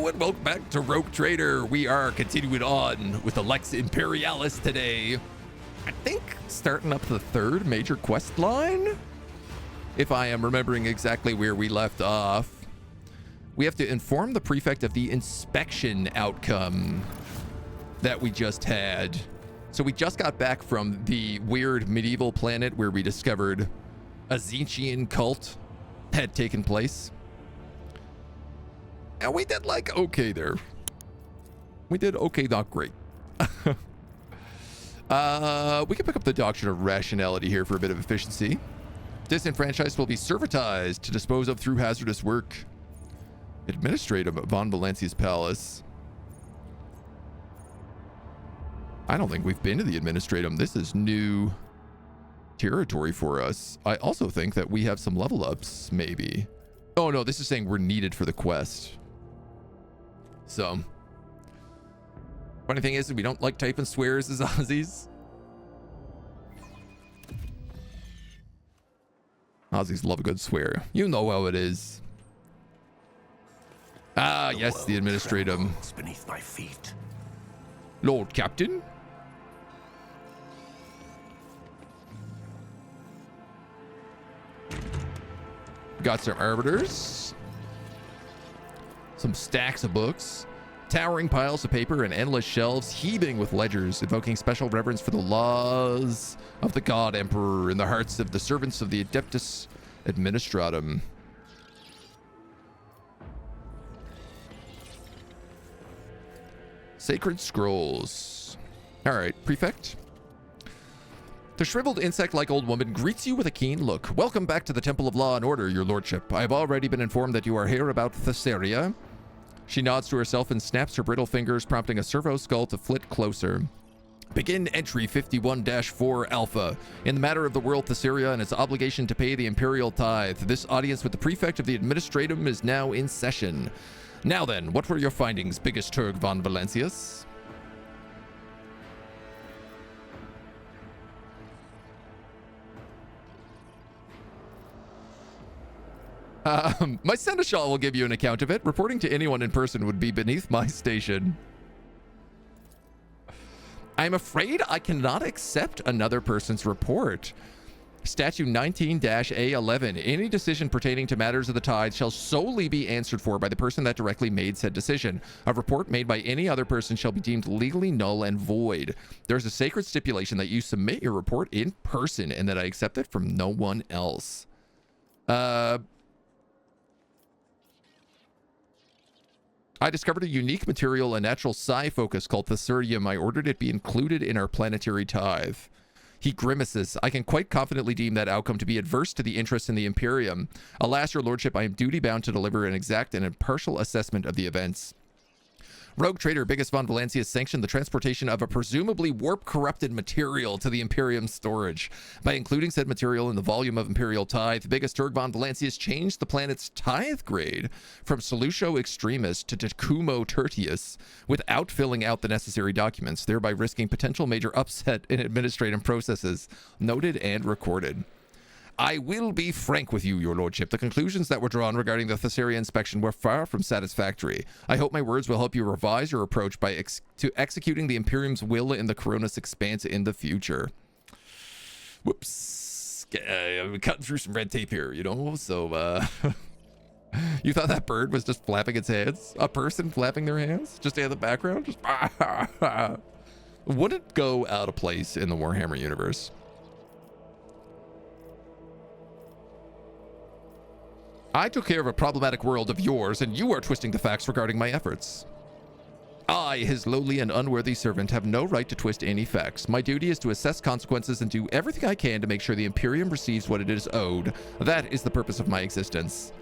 Hello and welcome back to Rogue Trader. We are continuing on with the Lex Imperialis today. I think starting up the third major quest line, if I am remembering exactly where we left off. We have to inform the Prefect of the inspection outcome that we just had. So we just got back from the weird medieval planet where we discovered a Tzeentchian cult had taken place. And we did like okay there. We did okay, not great. We can pick up the doctrine of rationality here for a bit of efficiency. Disenfranchised will be servitized to dispose of through hazardous work. Administratum von Valencia's palace. I don't think we've been to the Administratum. This is new territory for us. I also think that we have some level ups, maybe. Oh no, this is saying we're needed for the quest. So, funny thing is, we don't like typing swears as Aussies. Aussies love a good swear. You know how it is. Ah, yes, the Administratum. Beneath my feet. Lord Captain. Got some arbiters. Some stacks of books. Towering piles of paper and endless shelves heaving with ledgers, evoking special reverence for the laws of the God Emperor in the hearts of the servants of the Adeptus Administratum. Sacred Scrolls. All right, Prefect. The shriveled insect-like old woman greets you with a keen look. Welcome back to the Temple of Law and Order, your lordship. I have already been informed that you are here about Thessaria. She nods to herself and snaps her brittle fingers, prompting a servo skull to flit closer. Begin entry 51-4 Alpha. In the matter of the world Thessaria and its obligation to pay the imperial tithe, this audience with the Prefect of the Administratum is now in session. Now then, what were your findings, biggest Turg von Valencius? My seneschal will give you an account of it. Reporting to anyone in person would be beneath my station. I'm afraid I cannot accept another person's report. Statute 19-A11. Any decision pertaining to matters of the tithe shall solely be answered for by the person that directly made said decision. A report made by any other person shall be deemed legally null and void. There's a sacred stipulation that you submit your report in person and that I accept it from no one else. I discovered a unique material, a natural psi focus called Thessurium. I ordered it be included in our planetary tithe. He grimaces. I can quite confidently deem that outcome to be adverse to the interest in the Imperium. Alas, your lordship, I am duty-bound to deliver an exact and impartial assessment of the events. Rogue Trader Biggest von Valencia sanctioned the transportation of a presumably warp-corrupted material to the Imperium storage. By including said material in the volume of Imperial Tithe, Biggest Turg von Valencia changed the planet's tithe grade from Solucio Extremis to Decumo Tertius without filling out the necessary documents, thereby risking potential major upset in administrative processes. Noted and recorded. I will be frank with you, your lordship. The conclusions that were drawn regarding the Thessaria inspection were far from satisfactory. I hope my words will help you revise your approach by executing the Imperium's will in the Koronus Expanse in the future. Whoops. I'm cutting through some red tape here, you know? So, you thought that bird was just flapping its hands? A person flapping their hands? Just in the background? Just would it go out of place in the Warhammer universe? I took care of a problematic world of yours, and you are twisting the facts regarding my efforts. I, his lowly and unworthy servant, have no right to twist any facts. My duty is to assess consequences and do everything I can to make sure the Imperium receives what it is owed. That is the purpose of my existence.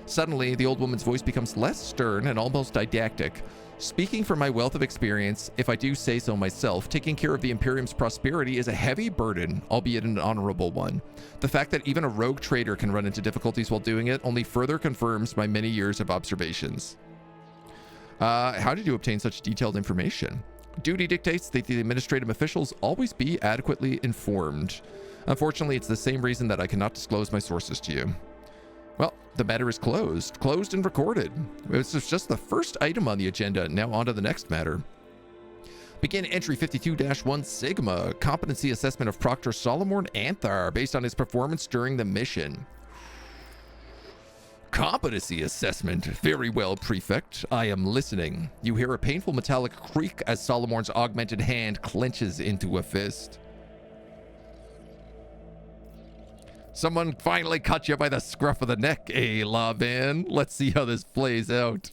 Suddenly, the old woman's voice becomes less stern and almost didactic. Speaking from my wealth of experience, if I do say so myself, taking care of the Imperium's prosperity is a heavy burden, albeit an honorable one. The fact that even a rogue trader can run into difficulties while doing it only further confirms my many years of observations. How did you obtain such detailed information? Duty dictates that the administrative officials always be adequately informed. Unfortunately, it's the same reason that I cannot disclose my sources to you. Well, the matter is closed. Closed and recorded. This is just the first item on the agenda. Now on to the next matter. Begin entry 52-1 Sigma. Competency assessment of Proctor Solomon Anthar based on his performance during the mission. Competency assessment. Very well, Prefect. I am listening. You hear a painful metallic creak as Solomon's augmented hand clenches into a fist. Someone finally caught you by the scruff of the neck, eh, lawman? Let's see how this plays out.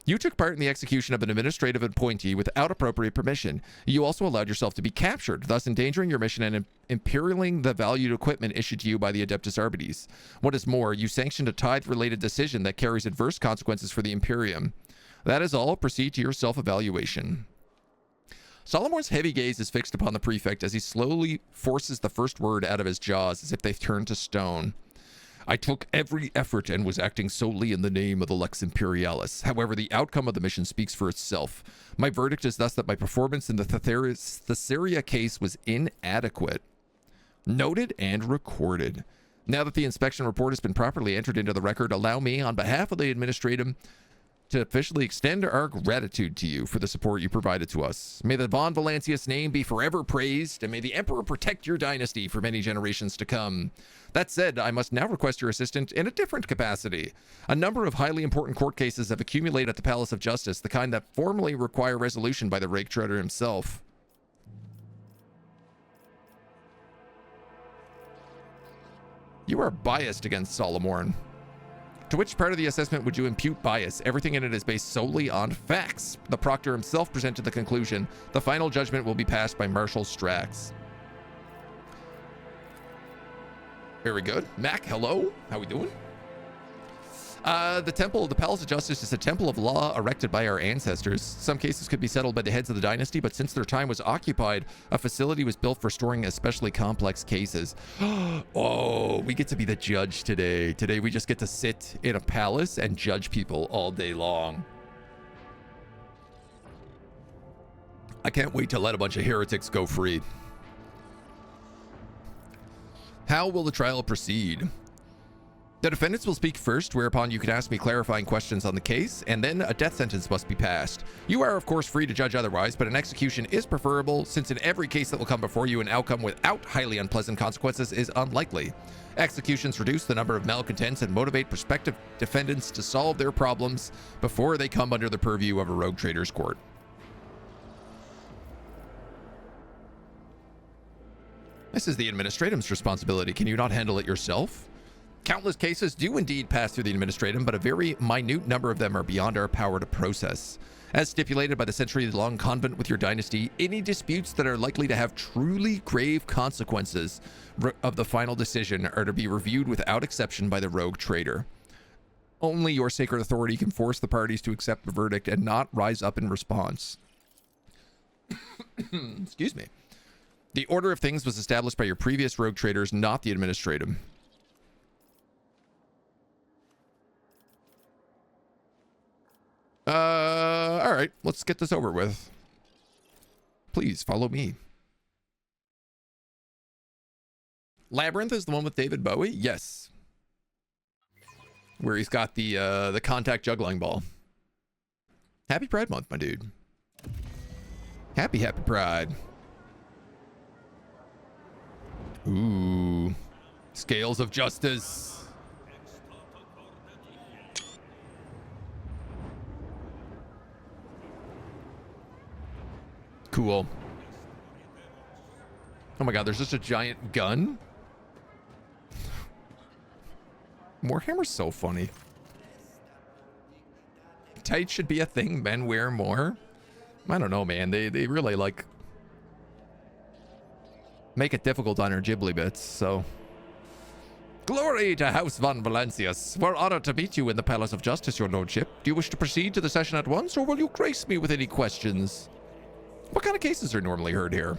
You took part in the execution of an administrative appointee without appropriate permission. You also allowed yourself to be captured, thus endangering your mission and imperiling the valued equipment issued to you by the Adeptus Arbites. What is more, you sanctioned a tithe-related decision that carries adverse consequences for the Imperium. That is all. Proceed to your self-evaluation. Solomon's heavy gaze is fixed upon the Prefect as he slowly forces the first word out of his jaws as if they've turned to stone. I took every effort and was acting solely in the name of the Lex Imperialis. However, the outcome of the mission speaks for itself. My verdict is thus that my performance in the Thessaria case was inadequate. Noted and recorded. Now that the inspection report has been properly entered into the record, allow me, on behalf of the Administratum, to officially extend our gratitude to you for the support you provided to us. May the Von Valancius name be forever praised, and may the Emperor protect your dynasty for many generations to come. That said, I must now request your assistance in a different capacity. A number of highly important court cases have accumulated at the Palace of Justice, the kind that formally require resolution by the Rake Trotter himself. You are biased against Solomon. To which part of the assessment would you impute bias? Everything in it is based solely on facts. The Proctor himself presented the conclusion. The final judgment will be passed by Marshal Strax. Very good. Mac, hello. How we doing? The Palace of Justice is a temple of law erected by our ancestors. Some cases could be settled by the heads of the dynasty, but since their time was occupied, a facility was built for storing especially complex cases. Oh, we get to be the judge today. Today we just get to sit in a palace and judge people all day long. I can't wait to let a bunch of heretics go free. How will the trial proceed? The defendants will speak first, whereupon you can ask me clarifying questions on the case, and then a death sentence must be passed. You are, of course, free to judge otherwise, but an execution is preferable, since in every case that will come before you, an outcome without highly unpleasant consequences is unlikely. Executions reduce the number of malcontents and motivate prospective defendants to solve their problems before they come under the purview of a rogue trader's court. This is the Administratum's responsibility. Can you not handle it yourself? Countless cases do indeed pass through the Administratum, but a very minute number of them are beyond our power to process. As stipulated by the century-long convent with your dynasty, any disputes that are likely to have truly grave consequences of the final decision are to be reviewed without exception by the rogue trader. Only your sacred authority can force the parties to accept the verdict and not rise up in response. Excuse me. The order of things was established by your previous rogue traders, not the Administratum. All right, let's get this over with. Please follow me. Labyrinth is the one with David Bowie? Yes. Where he's got the contact juggling ball. Happy Pride Month, my dude. Happy Pride. Ooh. Scales of Justice. Cool. Oh my god, there's just a giant gun? Warhammer's so funny. Tights should be a thing men wear more. I don't know, man. They really, like, make it difficult on our Ghibli bits, so. Glory to House Von Valancius. We're honored to meet you in the Palace of Justice, your lordship. Do you wish to proceed to the session at once, or will you grace me with any questions? What kind of cases are normally heard here?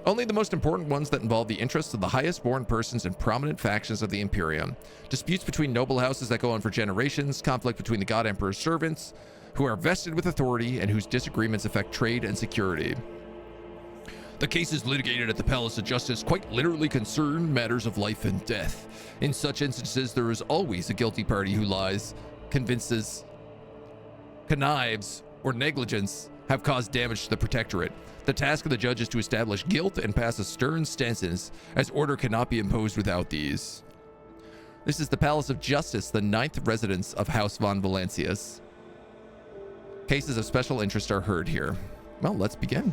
Only the most important ones that involve the interests of the highest born persons and prominent factions of the Imperium. Disputes between noble houses that go on for generations, conflict between the God Emperor's servants, who are vested with authority and whose disagreements affect trade and security. The cases litigated at the Palace of Justice quite literally concern matters of life and death. In such instances, there is always a guilty party who lies, convinces, connives, or negligence have caused damage to the Protectorate. The task of the judge is to establish guilt and pass a stern sentence, as order cannot be imposed without these. This is the Palace of Justice, the 9th residence of House von Valancius. Cases of special interest are heard here. Well, let's begin.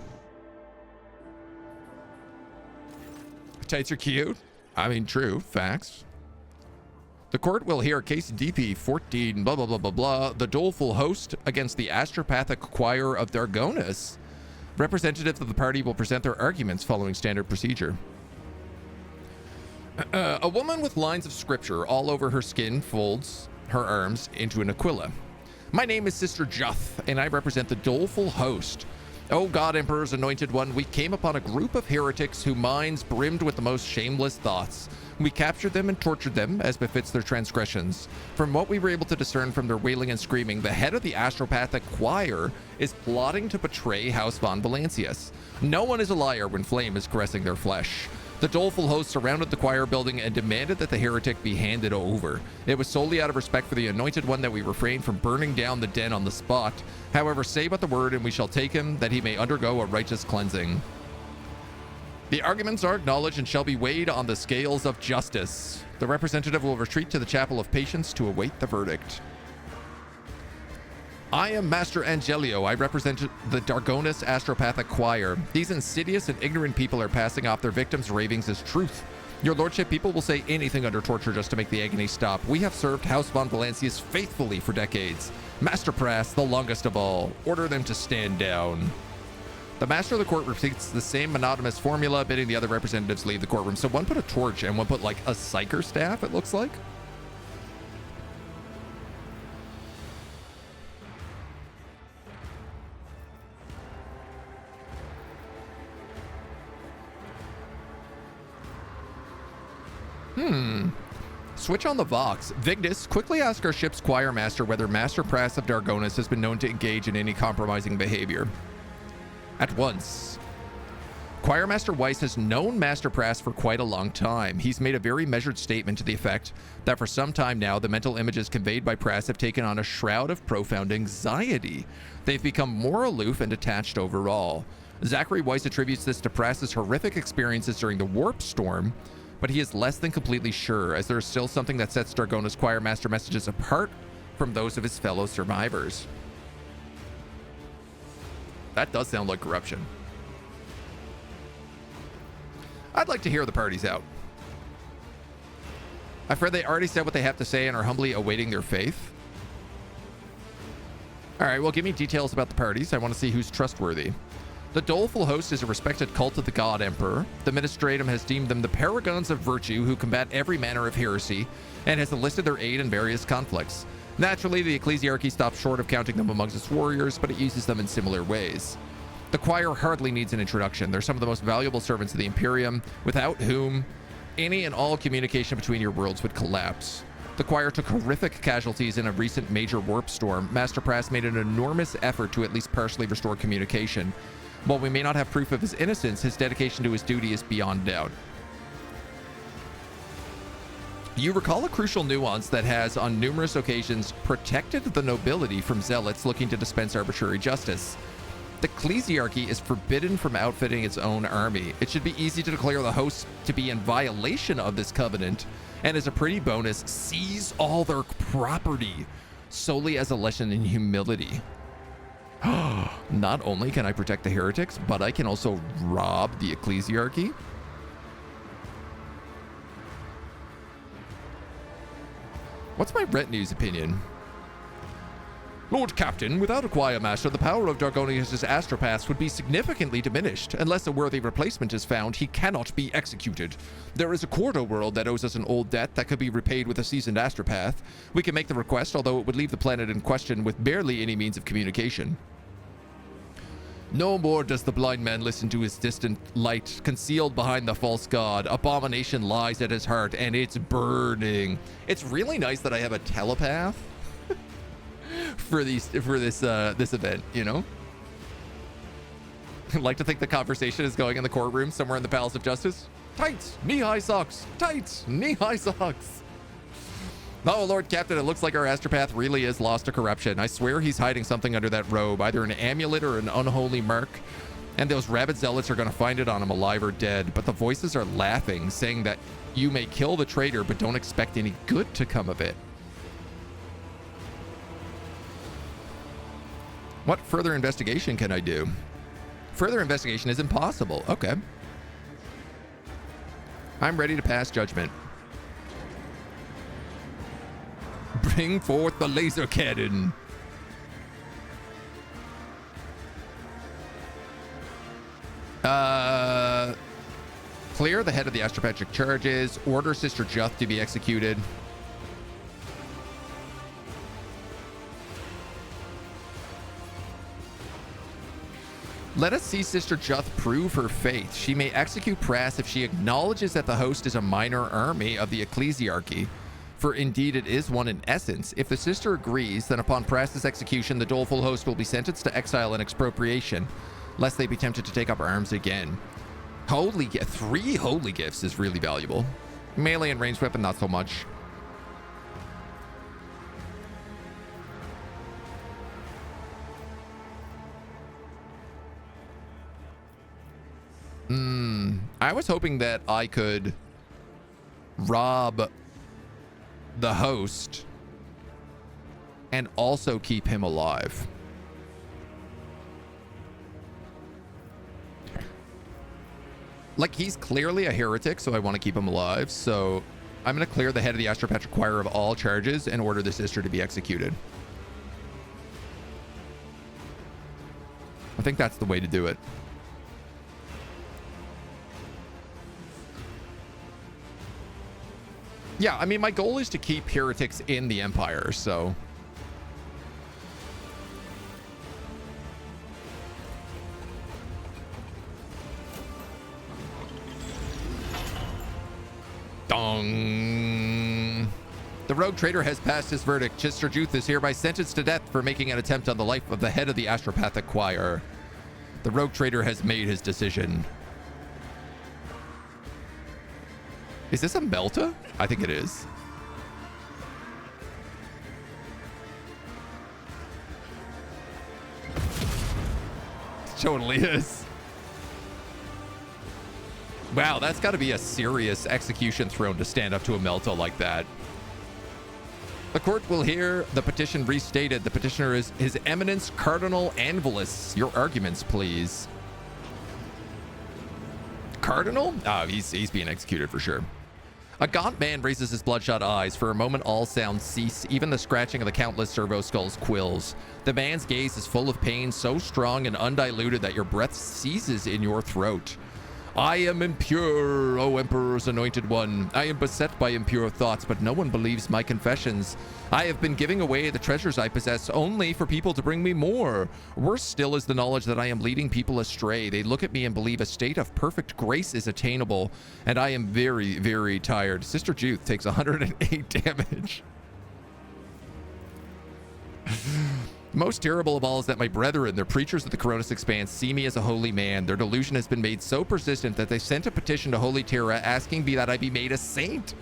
Tights are cute. I mean, true. Facts. The court will hear case DP 14 blah blah blah blah blah, the Doleful Host against the Astropathic Choir of Dargonus. Representatives of the party will present their arguments following standard procedure. A woman with lines of scripture all over her skin folds her arms into an aquila. My name is Sister Juth, and I represent the Doleful Host. O God Emperor's anointed one, we came upon a group of heretics whose minds brimmed with the most shameless thoughts. We captured them and tortured them, as befits their transgressions. From what we were able to discern from their wailing and screaming, the head of the Astropathic Choir is plotting to betray House von Valancius. No one is a liar when flame is caressing their flesh. The Doleful Host surrounded the choir building and demanded that the heretic be handed over. It was solely out of respect for the anointed one that we refrained from burning down the den on the spot. However, say but the word and we shall take him, that he may undergo a righteous cleansing. The arguments are acknowledged and shall be weighed on the scales of justice. The representative will retreat to the Chapel of Patience to await the verdict. I am Master Angelio. I represent the Dargonus Astropathic Choir. These insidious and ignorant people are passing off their victims' ravings as truth. Your lordship, people will say anything under torture just to make the agony stop. We have served House von Valancius faithfully for decades. Master Prass, the longest of all. Order them to stand down. The master of the court repeats the same monotonous formula, bidding the other representatives leave the courtroom. So one put a torch and one put like a psyker staff, it looks like. Switch on the Vox. Vigdis, quickly ask our ship's choir master whether Master Prass of Dargonus has been known to engage in any compromising behavior. At once. Choir Master Weiss has known Master Prass for quite a long time. He's made a very measured statement to the effect that for some time now, the mental images conveyed by Prass have taken on a shroud of profound anxiety. They've become more aloof and detached overall. Zachary Weiss attributes this to Prass's horrific experiences during the warp storm, but he is less than completely sure, as there is still something that sets Dargonus Choir Master messages apart from those of his fellow survivors. That does sound like corruption. I'd like to hear the parties out. I've heard they already said what they have to say and are humbly awaiting their faith. All right, well, give me details about the parties. I want to see who's trustworthy. The Doleful Host is a respected cult of the God Emperor. The Ministratum has deemed them the paragons of virtue who combat every manner of heresy and has enlisted their aid in various conflicts. Naturally, the ecclesiarchy stops short of counting them amongst its warriors, but it uses them in similar ways. The choir hardly needs an introduction. They're some of the most valuable servants of the Imperium, without whom any and all communication between your worlds would collapse. The choir took horrific casualties in a recent major warp storm. Master Prass made an enormous effort to at least partially restore communication. While we may not have proof of his innocence, his dedication to his duty is beyond doubt. You recall a crucial nuance that has, on numerous occasions, protected the nobility from zealots looking to dispense arbitrary justice. The ecclesiarchy is forbidden from outfitting its own army. It should be easy to declare the host to be in violation of this covenant, and as a pretty bonus, seize all their property, solely as a lesson in humility. Not only can I protect the heretics, but I can also rob the ecclesiarchy. What's my retinue's opinion? Lord Captain, without a choir master, the power of Dargonus' astropaths would be significantly diminished. Unless a worthy replacement is found, he cannot be executed. There is a Cordo world that owes us an old debt that could be repaid with a seasoned astropath. We can make the request, although it would leave the planet in question with barely any means of communication. No more does the blind man listen to his distant light concealed behind the false god. Abomination lies at his heart, and it's burning. It's really nice that I have a telepath for this event, you know. I'd like to think the conversation is going in the courtroom somewhere in the Palace of Justice. Tights, knee-high socks. Tights, knee-high socks. Oh, Lord Captain, it looks like our astropath really is lost to corruption. I swear he's hiding something under that robe, either an amulet or an unholy mark. And those rabid zealots are going to find it on him alive or dead. But the voices are laughing, saying that you may kill the traitor, but don't expect any good to come of it. What further investigation can I do? Further investigation is impossible. Okay. I'm ready to pass judgment. Bring forth the laser cannon. Clear the head of the astropatric charges. Order Sister Juth to be executed. Let us see Sister Juth prove her faith. She may execute Prass if she acknowledges that the host is a minor army of the ecclesiarchy. For indeed it is one in essence. If the sister agrees, then upon Prass's execution, the doleful host will be sentenced to exile and expropriation, lest they be tempted to take up arms again. 3 holy gifts is really valuable. Melee and ranged weapon, not so much. I was hoping that I could rob the host and also keep him alive. Like, he's clearly a heretic, so I want to keep him alive. So I'm going to clear the head of the astropatric choir of all charges and order the sister to be executed. I think that's the way to do it. Yeah, I mean, my goal is to keep heretics in the Empire, so... Dong! The rogue traitor has passed his verdict. Sister Juth is hereby sentenced to death for making an attempt on the life of the head of the astropathic choir. The rogue traitor has made his decision. Is this a Melta? I think it is. Totally is. Wow, that's got to be a serious execution throne to stand up to a Melta like that. The court will hear the petition restated. The petitioner is His Eminence Cardinal Anvylas. Your arguments, please. Cardinal? Oh, he's being executed for sure. A gaunt man raises his bloodshot eyes. For a moment, all sounds cease. Even the scratching of the countless servo skulls quills. The man's gaze is full of pain, so strong and undiluted that your breath seizes in your throat. I am impure, O Emperor's anointed one. I am beset by impure thoughts, but no one believes my confessions. I have been giving away the treasures I possess only for people to bring me more. Worse still is the knowledge that I am leading people astray. They look at me and believe a state of perfect grace is attainable, and I am very, very tired. Sister Juth takes 108 damage. Most terrible of all is that my brethren, the preachers of the Koronus Expanse, see me as a holy man. Their delusion has been made so persistent that they sent a petition to Holy Terra asking me that I be made a saint.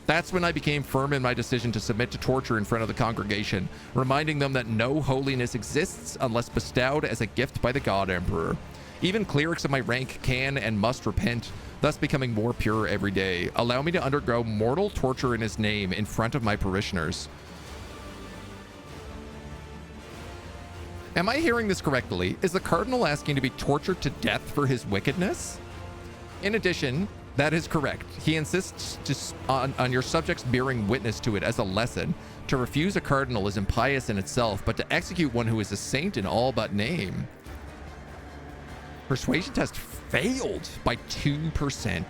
That's when I became firm in my decision to submit to torture in front of the congregation, reminding them that no holiness exists unless bestowed as a gift by the God Emperor. Even clerics of my rank can and must repent, thus becoming more pure every day. Allow me to undergo mortal torture in his name in front of my parishioners. Am I hearing this correctly? Is the Cardinal asking to be tortured to death for his wickedness? In addition, that is correct. He insists on your subjects bearing witness to it as a lesson. To refuse a Cardinal is impious in itself, but to execute one who is a saint in all but name. Persuasion test failed by 2%.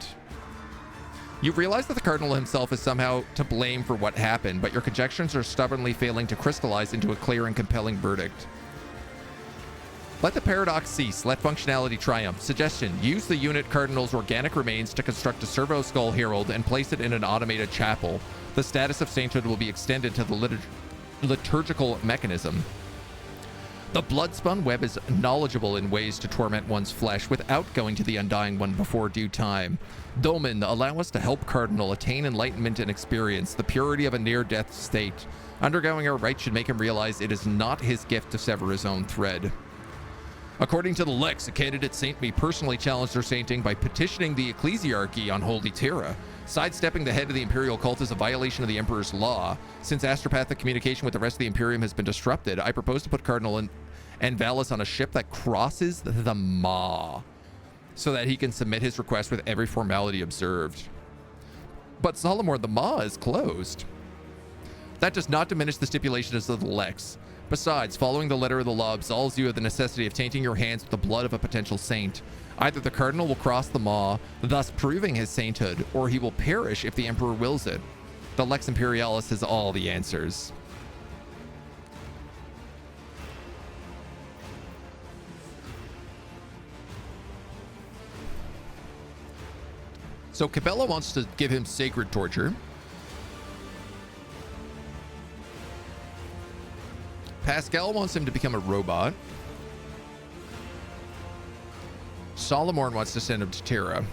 You realize that the Cardinal himself is somehow to blame for what happened, but your conjectures are stubbornly failing to crystallize into a clear and compelling verdict. Let the paradox cease. Let functionality triumph. Suggestion: use the unit Cardinal's organic remains to construct a servo skull herald and place it in an automated chapel. The status of sainthood will be extended to the liturgical mechanism. The blood-spun web is knowledgeable in ways to torment one's flesh without going to the Undying One before due time. Dolmen allow us to help Cardinal attain enlightenment and experience the purity of a near-death state. Undergoing our rite should make him realize it is not his gift to sever his own thread. According to the Lex, a candidate saint may personally challenge their sainting by petitioning the ecclesiarchy on Holy Terra. Sidestepping the head of the Imperial cult is a violation of the Emperor's law. Since astropathic communication with the rest of the Imperium has been disrupted, I propose to put Cardinal Anvylas on a ship that crosses the Maw, so that he can submit his request with every formality observed. But Solomor, the Maw is closed. That does not diminish the stipulations of the Lex. Besides, following the letter of the law absolves you of the necessity of tainting your hands with the blood of a potential saint. Either the Cardinal will cross the Maw, thus proving his sainthood, or he will perish if the Emperor wills it. The Lex Imperialis has all the answers. So Cabela wants to give him sacred torture. Pascal wants him to become a robot. Solomorn wants to send him to Terra.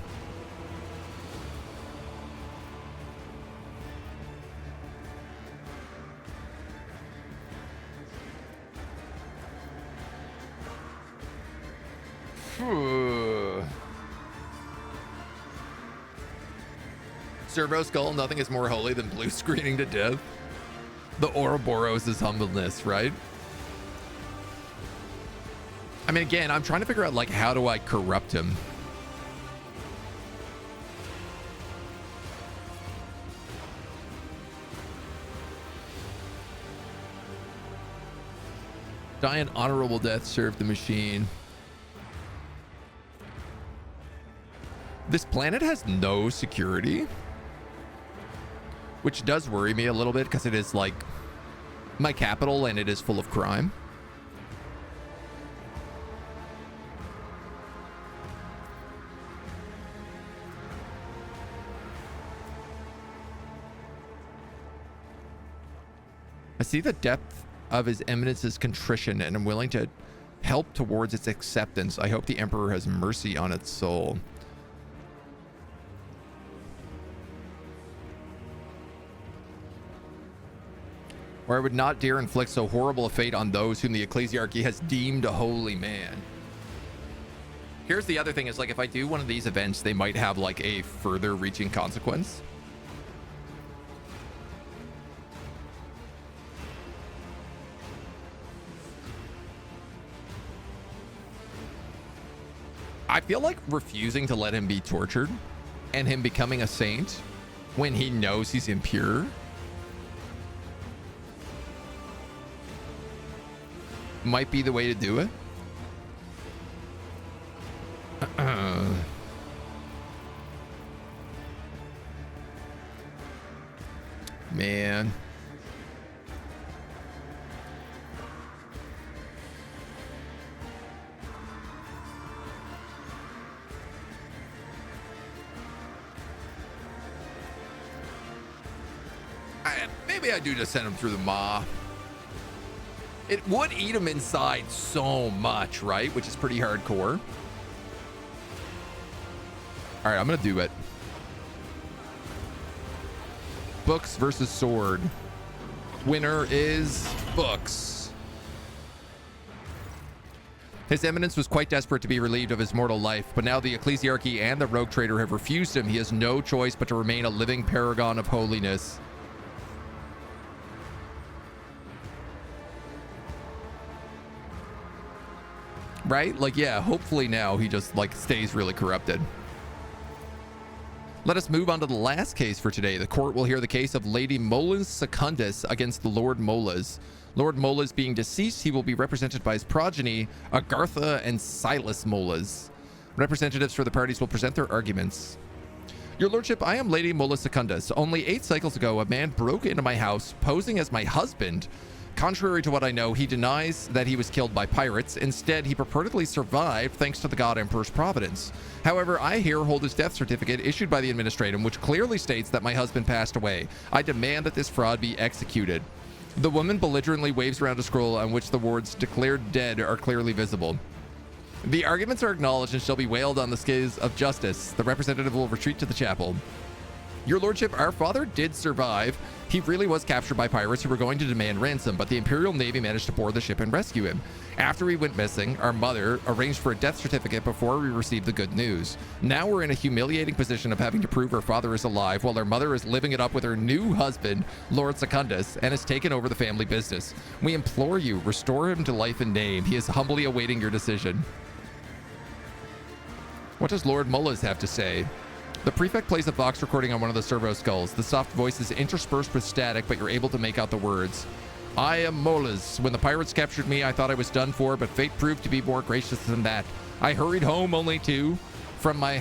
Servo Skull, nothing is more holy than blue screening to death. The Ouroboros is humbleness, right? I mean, again, I'm trying to figure out, like, how do I corrupt him? Die an honorable death, serve the machine. This planet has no security, which does worry me a little bit because it is, like, my capital and it is full of crime. I see the depth of His Eminence's contrition and I'm willing to help towards its acceptance. I hope the Emperor has mercy on its soul. Or I would not dare inflict so horrible a fate on those whom the ecclesiarchy has deemed a holy man. Here's the other thing is, like, if I do one of these events, they might have, like, a further reaching consequence. I feel like refusing to let him be tortured and him becoming a saint when he knows he's impure might be the way to do it. Man. Maybe I do just send him through the Maw. It would eat him inside so much, right? Which is pretty hardcore. All right, I'm going to do it. Books versus sword. Winner is Books. His Eminence was quite desperate to be relieved of his mortal life, but now the ecclesiarchy and the rogue trader have refused him. He has no choice but to remain a living paragon of holiness. Right? Like, yeah, hopefully now he just, like, stays really corrupted. Let us move on to the last case for today. The court will hear the case of Lady Molles Secundus against the Lord Molles. Lord Molles being deceased, he will be represented by his progeny, Agartha and Silas Molles. Representatives for the parties will present their arguments. Your Lordship, I am Lady Molles Secundus. Only 8 cycles ago, a man broke into my house, posing as my husband. Contrary to what I know, he denies that he was killed by pirates. Instead, he purportedly survived thanks to the God Emperor's providence. However, I here hold his death certificate issued by the administratum, which clearly states that my husband passed away. I demand that this fraud be executed. The woman belligerently waves around a scroll on which the words declared dead are clearly visible. The arguments are acknowledged and shall be wailed on the scales of justice. The representative will retreat to the chapel. Your lordship, our father did survive. He really was captured by pirates who were going to demand ransom, but the Imperial Navy managed to board the ship and rescue him. After he went missing, our mother arranged for a death certificate before we received the good news. Now we're in a humiliating position of having to prove our father is alive while our mother is living it up with her new husband, Lord Secundus, and has taken over the family business. We implore you, restore him to life and name. He is humbly awaiting your decision. What does Lord Molles have to say? The prefect plays a vox recording on one of the servo skulls. The soft voice is interspersed with static, but you're able to make out the words. I am Molles. When the pirates captured me, I thought I was done for, but fate proved to be more gracious than that. I hurried home only to, from my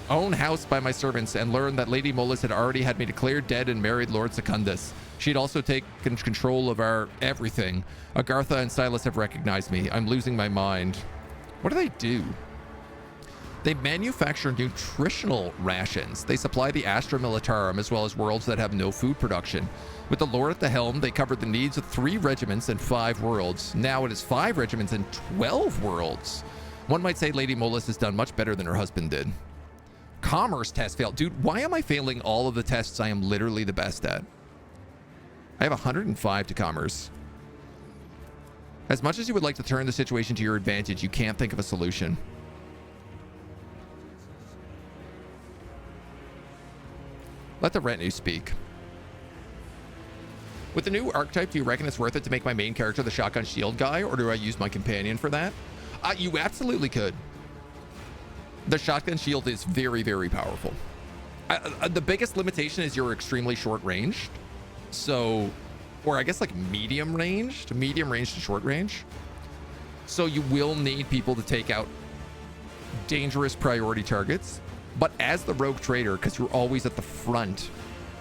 own house by my servants, and learned that Lady Molles had already had me declared dead and married Lord Secundus. She'd also taken control of our everything. Agartha and Silas have recognized me. I'm losing my mind. What do? They manufacture nutritional rations. They supply the Astra Militarum as well as worlds that have no food production. With the Lord at the helm, they covered the needs of 3 regiments and 5 worlds. Now it is 5 regiments and 12 worlds. One might say Lady Molles has done much better than her husband did. Commerce test failed. Dude, why am I failing all of the tests I am literally the best at? I have 105 to commerce. As much as you would like to turn the situation to your advantage, you can't think of a solution. Let the retinue speak. With the new archetype, do you reckon it's worth it to make my main character the shotgun shield guy, or do I use my companion for that? You absolutely could. The shotgun shield is very, very powerful. The biggest limitation is you're extremely short ranged. So, or I guess like medium range to short range. So you will need people to take out dangerous priority targets. But as the rogue trader, because you're always at the front,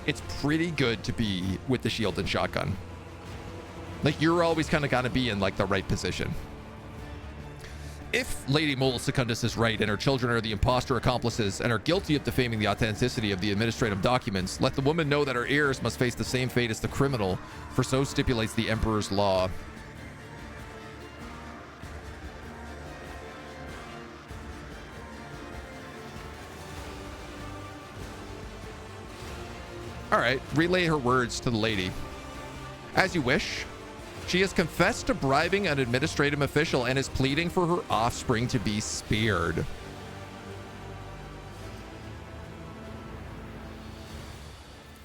it's pretty good to be with the shield and shotgun. Like, you're always kind of got to be in like the right position. If Lady Molles Secundus is right and her children are the imposter accomplices and are guilty of defaming the authenticity of the administrative documents, let the woman know that her heirs must face the same fate as the criminal, for so stipulates the Emperor's law. All right, relay her words to the lady. As you wish. She has confessed to bribing an administrative official and is pleading for her offspring to be spared.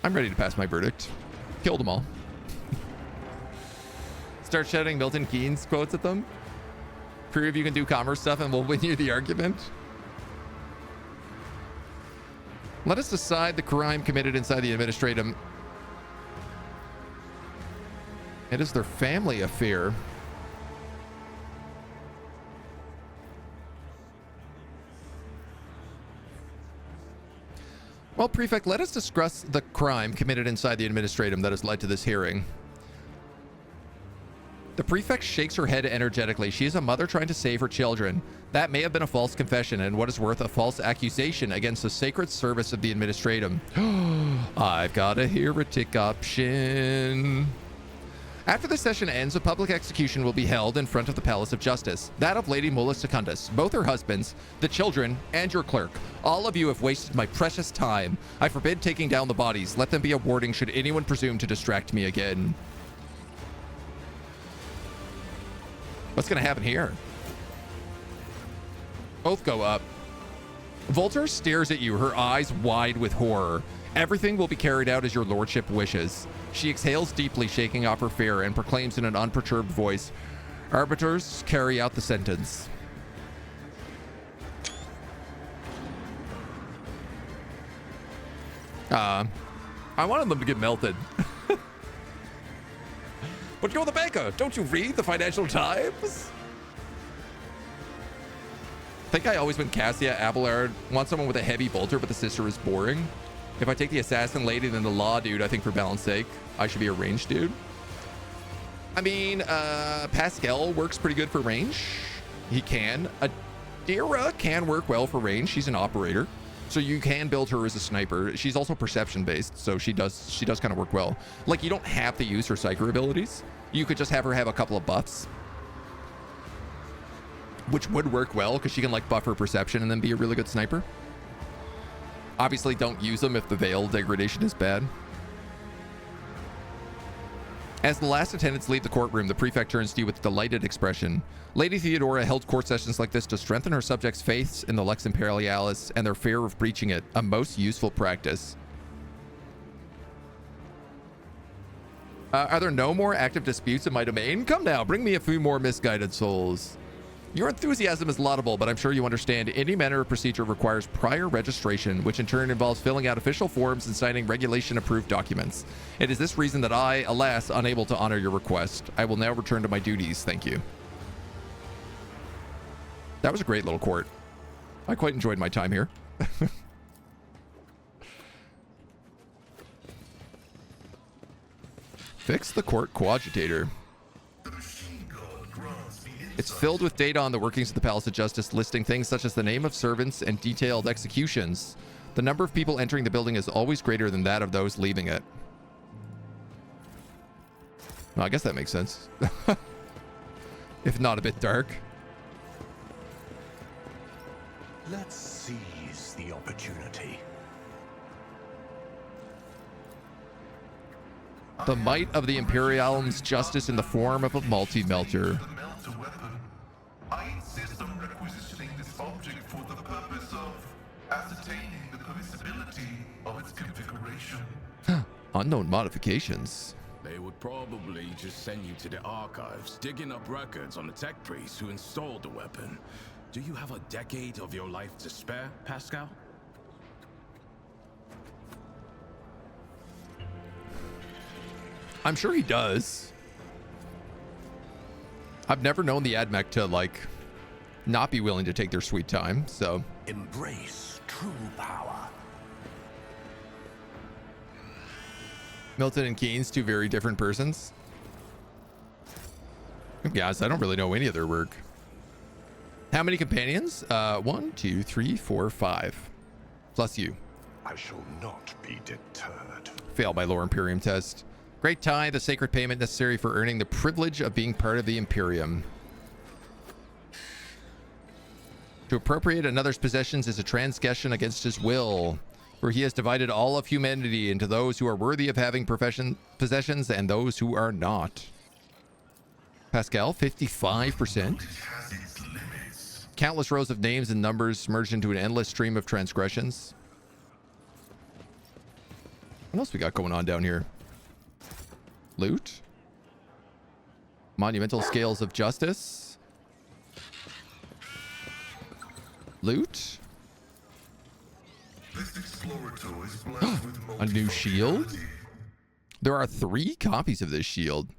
I'm ready to pass my verdict. Kill them all. Start shouting Milton Keynes quotes at them. Prove you can do commerce stuff and we'll win you the argument. Let us decide the crime committed inside the administratum. It is their family affair. Well, Prefect, let us discuss the crime committed inside the administratum that has led to this hearing. The Prefect shakes her head energetically. She is a mother trying to save her children. That may have been a false confession and what is worth a false accusation against the sacred service of the administratum. I've got a heretic option. After the session ends, a public execution will be held in front of the Palace of Justice. That of Lady Molles Secundus, both her husbands, the children, and your clerk. All of you have wasted my precious time. I forbid taking down the bodies. Let them be a warning should anyone presume to distract me again. What's going to happen here? Both go up. Volter stares at you, her eyes wide with horror. Everything will be carried out as your lordship wishes. She exhales deeply, shaking off her fear, and proclaims in an unperturbed voice, arbiters, carry out the sentence. I wanted them to get melted. But you're the banker. Don't you read the Financial Times? I think I always went Cassia, Abelard. Want someone with a heavy bolter, but the sister is boring. If I take the assassin lady, then the law dude, I think for balance sake, I should be a range dude. I mean, Pascal works pretty good for range. He can. Adira can work well for range. She's an operator. So you can build her as a sniper. She's also perception based, so she does kind of work well. Like, you don't have to use her psyker abilities. You could just have her have a couple of buffs, which would work well because she can like buff her perception and then be a really good sniper. Obviously, don't use them if the veil degradation is bad. As the last attendants leave the courtroom, the prefect turns to you with a delighted expression. Lady Theodora held court sessions like this to strengthen her subjects' faiths in the Lex Imperialis and their fear of breaching it, a most useful practice. Are there no more active disputes in my domain? Come now, bring me a few more misguided souls. Your enthusiasm is laudable, but I'm sure you understand any manner of procedure requires prior registration, which in turn involves filling out official forms and signing regulation-approved documents. It is this reason that I, alas, unable to honor your request. I will now return to my duties. Thank you. That was a great little court. I quite enjoyed my time here. Fix the court coadjutator. It's filled with data on the workings of the Palace of Justice, listing things such as the name of servants and detailed executions. The number of people entering the building is always greater than that of those leaving it. Well, I guess that makes sense. If not a bit dark. Let's seize the opportunity. The might of the Imperium's justice in the form of a multi-melter. I insist on requisitioning this object for the purpose of ascertaining the permissibility of its configuration. Unknown modifications. They would probably just send you to the archives, digging up records on the tech priest who installed the weapon. Do you have a decade of your life to spare, Pascal? I'm sure he does. I've never known the AdMech to, like, not be willing to take their sweet time, so. Embrace true power. Milton and Keynes, two very different persons. Yes, I don't really know any of their work. How many companions? 1, 2, 3, 4, 5. Plus you. I shall not be deterred. Failed by Lore Imperium test. Great tie, the sacred payment necessary for earning the privilege of being part of the Imperium. To appropriate another's possessions is a transgression against his will, for he has divided all of humanity into those who are worthy of having possessions and those who are not. Pascal, 55%. Countless rows of names and numbers merged into an endless stream of transgressions. What else we got going on down here? Loot. Monumental scales of justice. Loot. A new shield. There are 3 copies of this shield.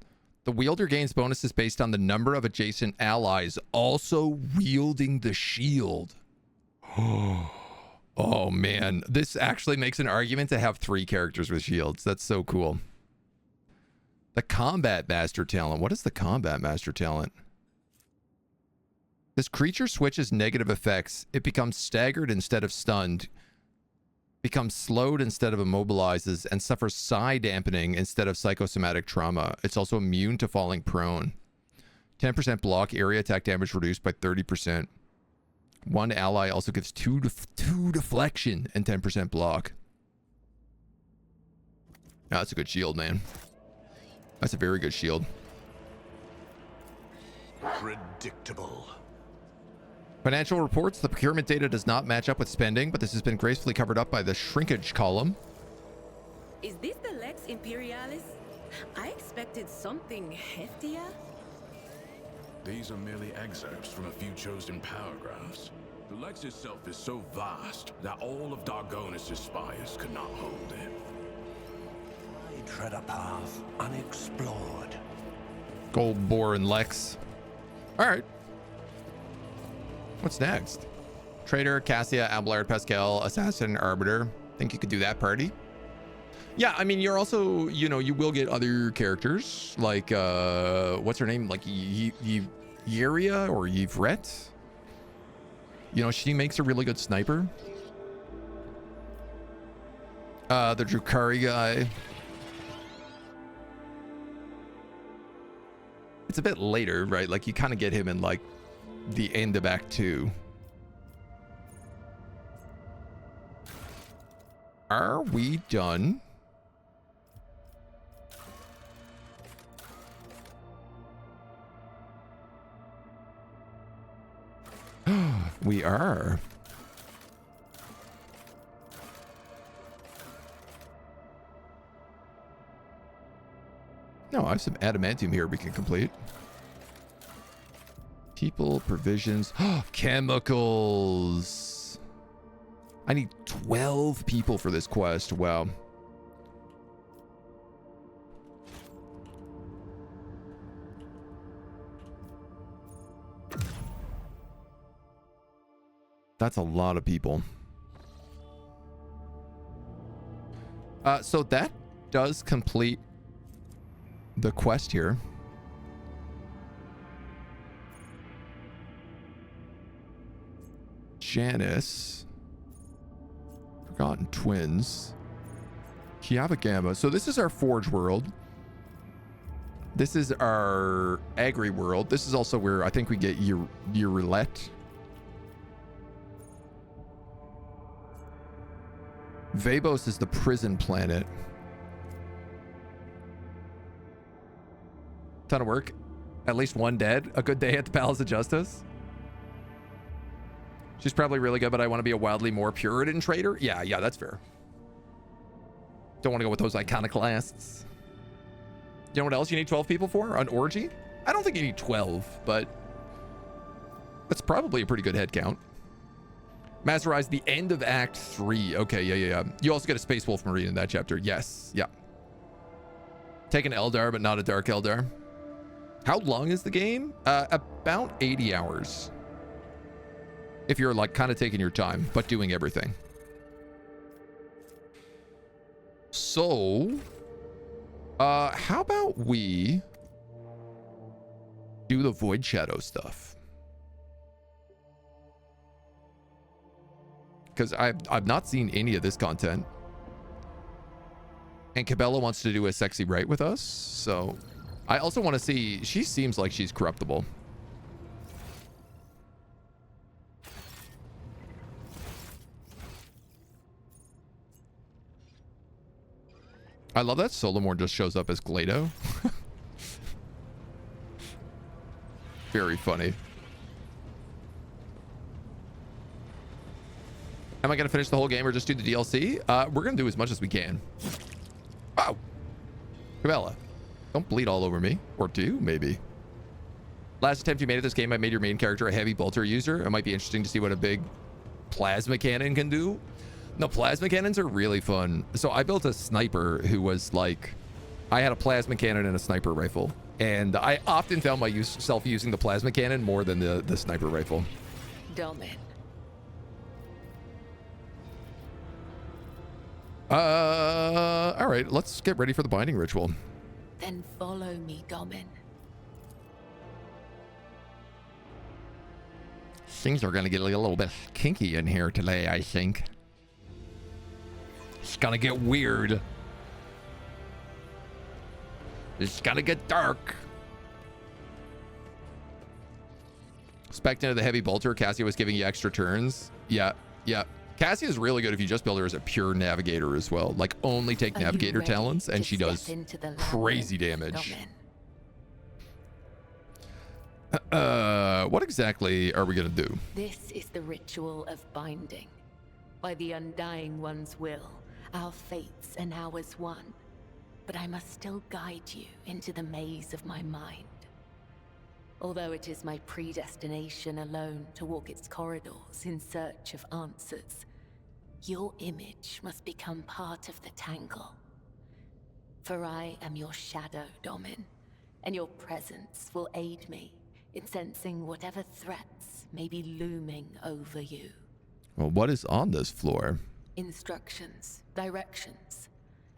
The wielder gains bonuses based on the number of adjacent allies also wielding the shield. Oh man, this actually makes an argument to have 3 characters with shields. That's so cool. The Combat Master talent. What is the Combat Master talent? This creature switches negative effects. It becomes staggered instead of stunned, becomes slowed instead of immobilizes, and suffers psi dampening instead of psychosomatic trauma. It's also immune to falling prone. 10% block, area attack damage reduced by 30%. One ally also gives 2 deflection and 10% block. Yeah, that's a good shield, man. That's a very good shield. Predictable. Financial reports. The procurement data does not match up with spending, but this has been gracefully covered up by the shrinkage column. Is this the Lex Imperialis? I expected something heftier. These are merely excerpts from a few chosen paragraphs. The Lex itself is so vast that all of Dargonus' spires could not hold it. I tread a path unexplored. Gold Boar and Lex. All right. What's next? Traitor, Cassia, Abelard, Pascal, Assassin, Arbiter. Think you could do that party? Yeah, I mean, you're also, you know, you will get other characters like, what's her name? Like Yeria or Yvette. You know, she makes a really good sniper. The Drukari guy. It's a bit later, right? Like you kind of get him in like the end of Act 2. Are we done? We are. No, I have some adamantium here we can complete. People, provisions, chemicals. I need 12 people for this quest. Wow. That's a lot of people. So that does complete the quest here. Janice. Forgotten Twins. Kiava Gamma. So this is our Forge world. This is our Agri world. This is also where I think we get your roulette. Vabos is the prison planet. Ton of work. At least one dead. A good day at the Palace of Justice. She's probably really good, but I want to be a wildly more Puritan trader. Yeah, that's fair. Don't want to go with those iconoclasts. You know what else you need 12 people for? An orgy? I don't think you need 12, but that's probably a pretty good head count. Masterize the end of Act 3. Okay, yeah. You also get a Space Wolf Marine in that chapter. Yes, yeah. Take an Eldar, but not a Dark Eldar. How long is the game? About 80 hours. If you're like kind of taking your time, but doing everything. So, how about we do the Void Shadow stuff? Because I've not seen any of this content. And Cabela wants to do a sexy right with us. So I also want to see, she seems like she's corruptible. I love that Solomor just shows up as Glado. Very funny. Am I going to finish the whole game or just do the DLC? We're going to do as much as we can. Wow. Cabela, don't bleed all over me. Or do, maybe. Last attempt you made at this game, I made your main character a heavy bolter user. It might be interesting to see what a big plasma cannon can do. No, plasma cannons are really fun. So I built a sniper who was like... I had a plasma cannon and a sniper rifle. And I often found myself using the plasma cannon more than the sniper rifle. Domin. All right, let's get ready for the binding ritual. Then follow me, Domin. Things are gonna get a little bit kinky in here today, I think. It's gonna get weird. It's gonna get dark. Spec into the heavy bolter. Cassia was giving you extra turns. Yeah. Cassia is really good if you just build her as a pure navigator as well. Like only take navigator talents and she does crazy damage. What exactly are we gonna do? This is the ritual of binding. By the Undying One's will, our fates and ours one. But I must still guide you into the maze of my mind. Although it is my predestination alone to walk its corridors in search of answers, your image must become part of the tangle. For I am your shadow, Domin, and your presence will aid me in sensing whatever threats may be looming over you. Well, what is on this floor? Instructions, directions,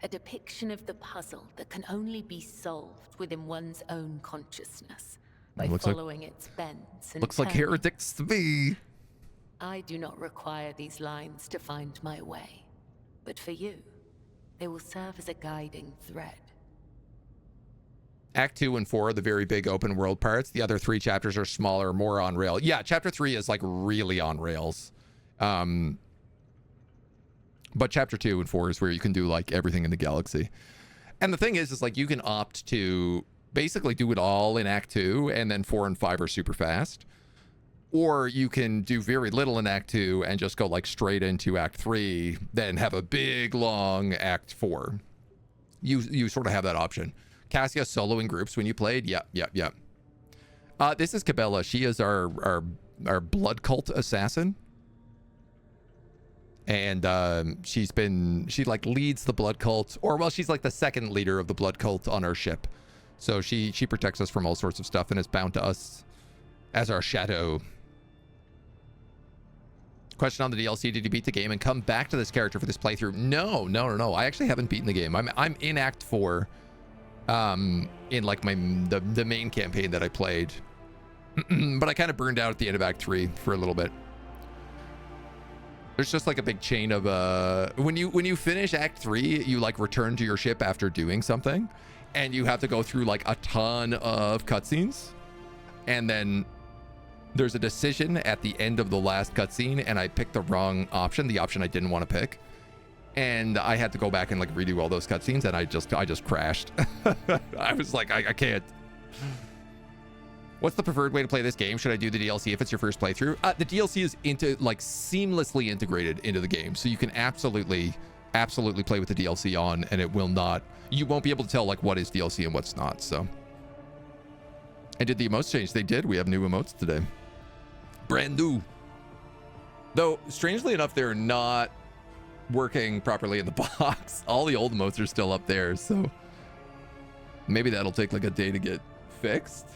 a depiction of the puzzle that can only be solved within one's own consciousness by following its bends and looks like heretics to me. I do not require these lines to find my way, but for you, They will serve as a guiding thread. Act 2 and 4 are the very big open world parts. The other 3 chapters are smaller, more on rail. Yeah, chapter 3 is like really on rails. But chapter 2 and 4 is where you can do like everything in the galaxy. And the thing is like you can opt to basically do it all in Act 2, and then 4 and 5 are super fast. Or you can do very little in Act 2 and just go like straight into Act 3, then have a big long Act 4. You sort of have that option. Cassia solo in groups when you played? Yep. This is Cabela. She is our blood cult assassin. And she like leads the blood cult, or well, she's like the second leader of the blood cult on our ship. So she protects us from all sorts of stuff and is bound to us as our shadow. Question on the DLC: did you beat the game and come back to this character for this playthrough? No. I actually haven't beaten the game. I'm in Act 4. In like the main campaign that I played, but I kind of burned out at the end of Act 3 for a little bit. There's just like a big chain of when you finish Act 3, you like return to your ship after doing something, and you have to go through like a ton of cutscenes, and then there's a decision at the end of the last cutscene, and I picked the wrong option, the option I didn't want to pick. And I had to go back and like redo all those cutscenes, and I just crashed. I was like, I can't. What's the preferred way to play this game? Should I do the DLC if it's your first playthrough? The DLC is seamlessly integrated into the game, so you can absolutely play with the DLC on, and you won't be able to tell like what is DLC and what's not. So, and did the emotes change? They did. We have new emotes today, brand new. Though strangely enough, they're not working properly in the box. All the old emotes are still up there, so maybe that'll take like a day to get fixed.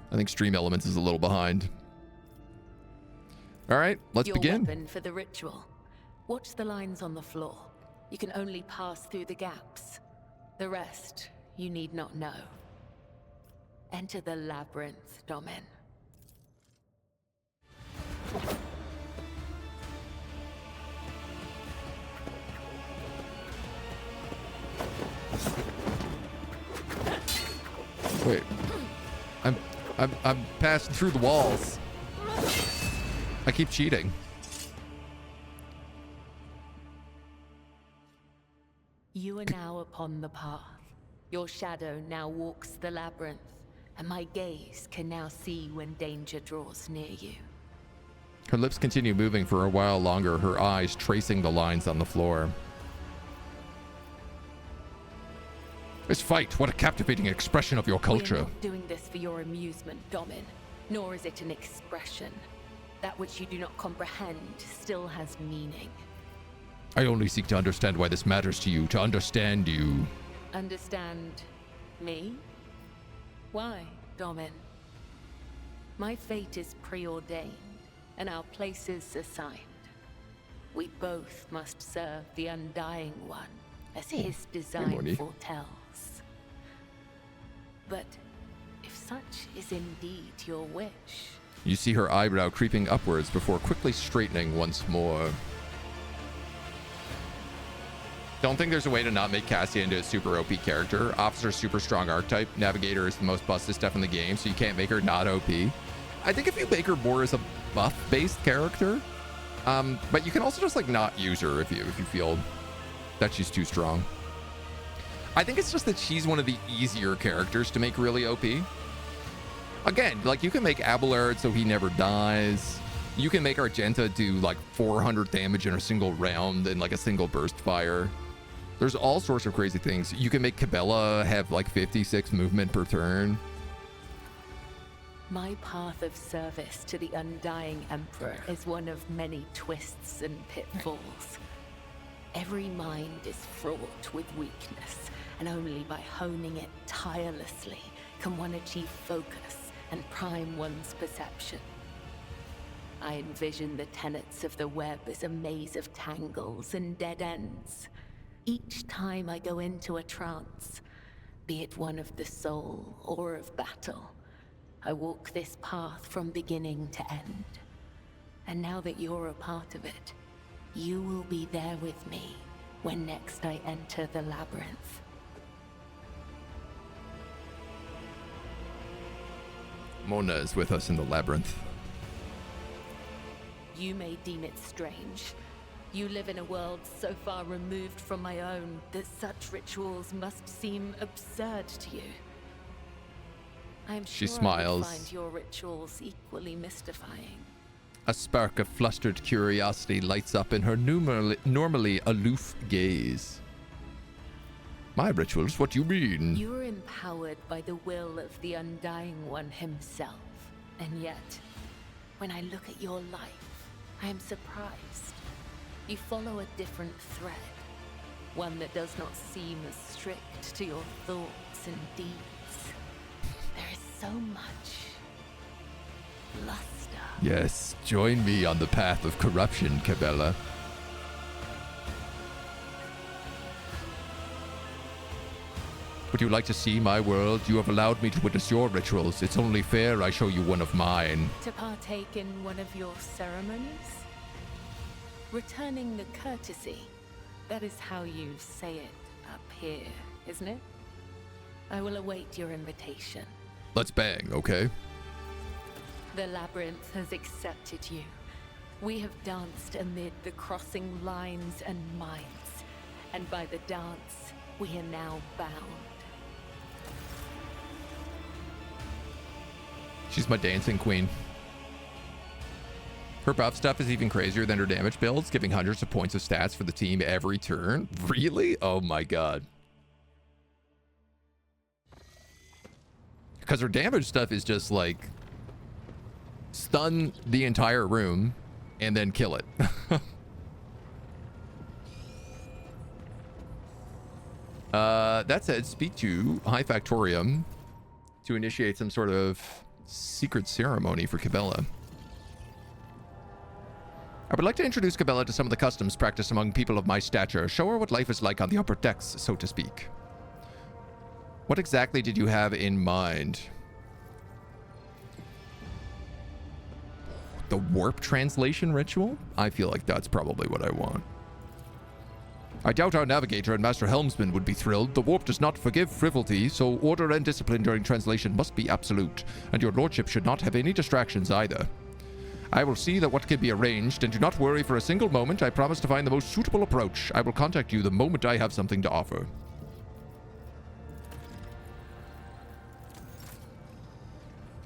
I think Stream Elements is a little behind. All right, let's begin. Your weapon for the ritual. Watch the lines on the floor. You can only pass through the gaps. The rest you need not know. Enter the labyrinth, Domin. Wait, I'm passing through the walls. I keep cheating. You are now upon the path. Your shadow now walks the labyrinth, and my gaze can now see when danger draws near you. Her lips continue moving for a while longer, her eyes tracing the lines on the floor. This fight, what a captivating expression of your culture. We are not doing this for your amusement, Domin, nor is it an expression. That which you do not comprehend still has meaning. I only seek to understand why this matters to you, to understand you. Understand me? Why, Domin? My fate is preordained, and our places assigned. We both must serve the Undying One, as his design foretells. But if such is indeed your wish... You see her eyebrow creeping upwards before quickly straightening once more. Don't think there's a way to not make Cassia into a super OP character. Officer's super strong archetype. Navigator is the most busted stuff in the game, so you can't make her not OP. I think if you make her more as a buff-based character, but you can also just like not use her if you feel that she's too strong. I think it's just that she's one of the easier characters to make really OP. Again, like you can make Abelard so he never dies. You can make Argenta do like 400 damage in a single round and like a single burst fire. There's all sorts of crazy things. You can make Cabela have like 56 movement per turn. My path of service to the Undying Emperor is one of many twists and pitfalls. Every mind is fraught with weakness, and only by honing it tirelessly can one achieve focus and prime one's perception. I envision the tenets of the web as a maze of tangles and dead ends. Each time I go into a trance, be it one of the soul or of battle, I walk this path from beginning to end. And now that you're a part of it, you will be there with me, when next I enter the labyrinth. Mona is with us in the labyrinth. You may deem it strange. You live in a world so far removed from my own that such rituals must seem absurd to you. I am She sure smiles. I would find your rituals equally mystifying. A spark of flustered curiosity lights up in her normally aloof gaze. My rituals? What do you mean? You are empowered by the will of the Undying One himself. And yet, when I look at your life, I am surprised. You follow a different thread. One that does not seem as strict to your thoughts and deeds. There is so much luster. Yes, join me on the path of corruption, Cabela. Would you like to see my world? You have allowed me to witness your rituals. It's only fair I show you one of mine. To partake in one of your ceremonies? Returning the courtesy. That is how you say it up here, isn't it? I will await your invitation. Let's bang, okay? The labyrinth has accepted you. We have danced amid the crossing lines and minds. And by the dance, we are now bound. She's my dancing queen. Her buff stuff is even crazier than her damage builds, giving hundreds of points of stats for the team every turn. Really? Oh my god. Because her damage stuff is just like stun the entire room and then kill it. That said, speak to High Factorium to initiate some sort of secret ceremony for Cabela. I would like to introduce Cabela to some of the customs practiced among people of my stature. Show her what life is like on the upper decks, so to speak. What exactly did you have in mind? The warp translation ritual? I feel like that's probably what I want. I doubt our navigator and master helmsman would be thrilled. The warp does not forgive frivolity, so order and discipline during translation must be absolute, and your lordship should not have any distractions either. I will see that what can be arranged, and do not worry for a single moment. I promise to find the most suitable approach. I will contact you the moment I have something to offer.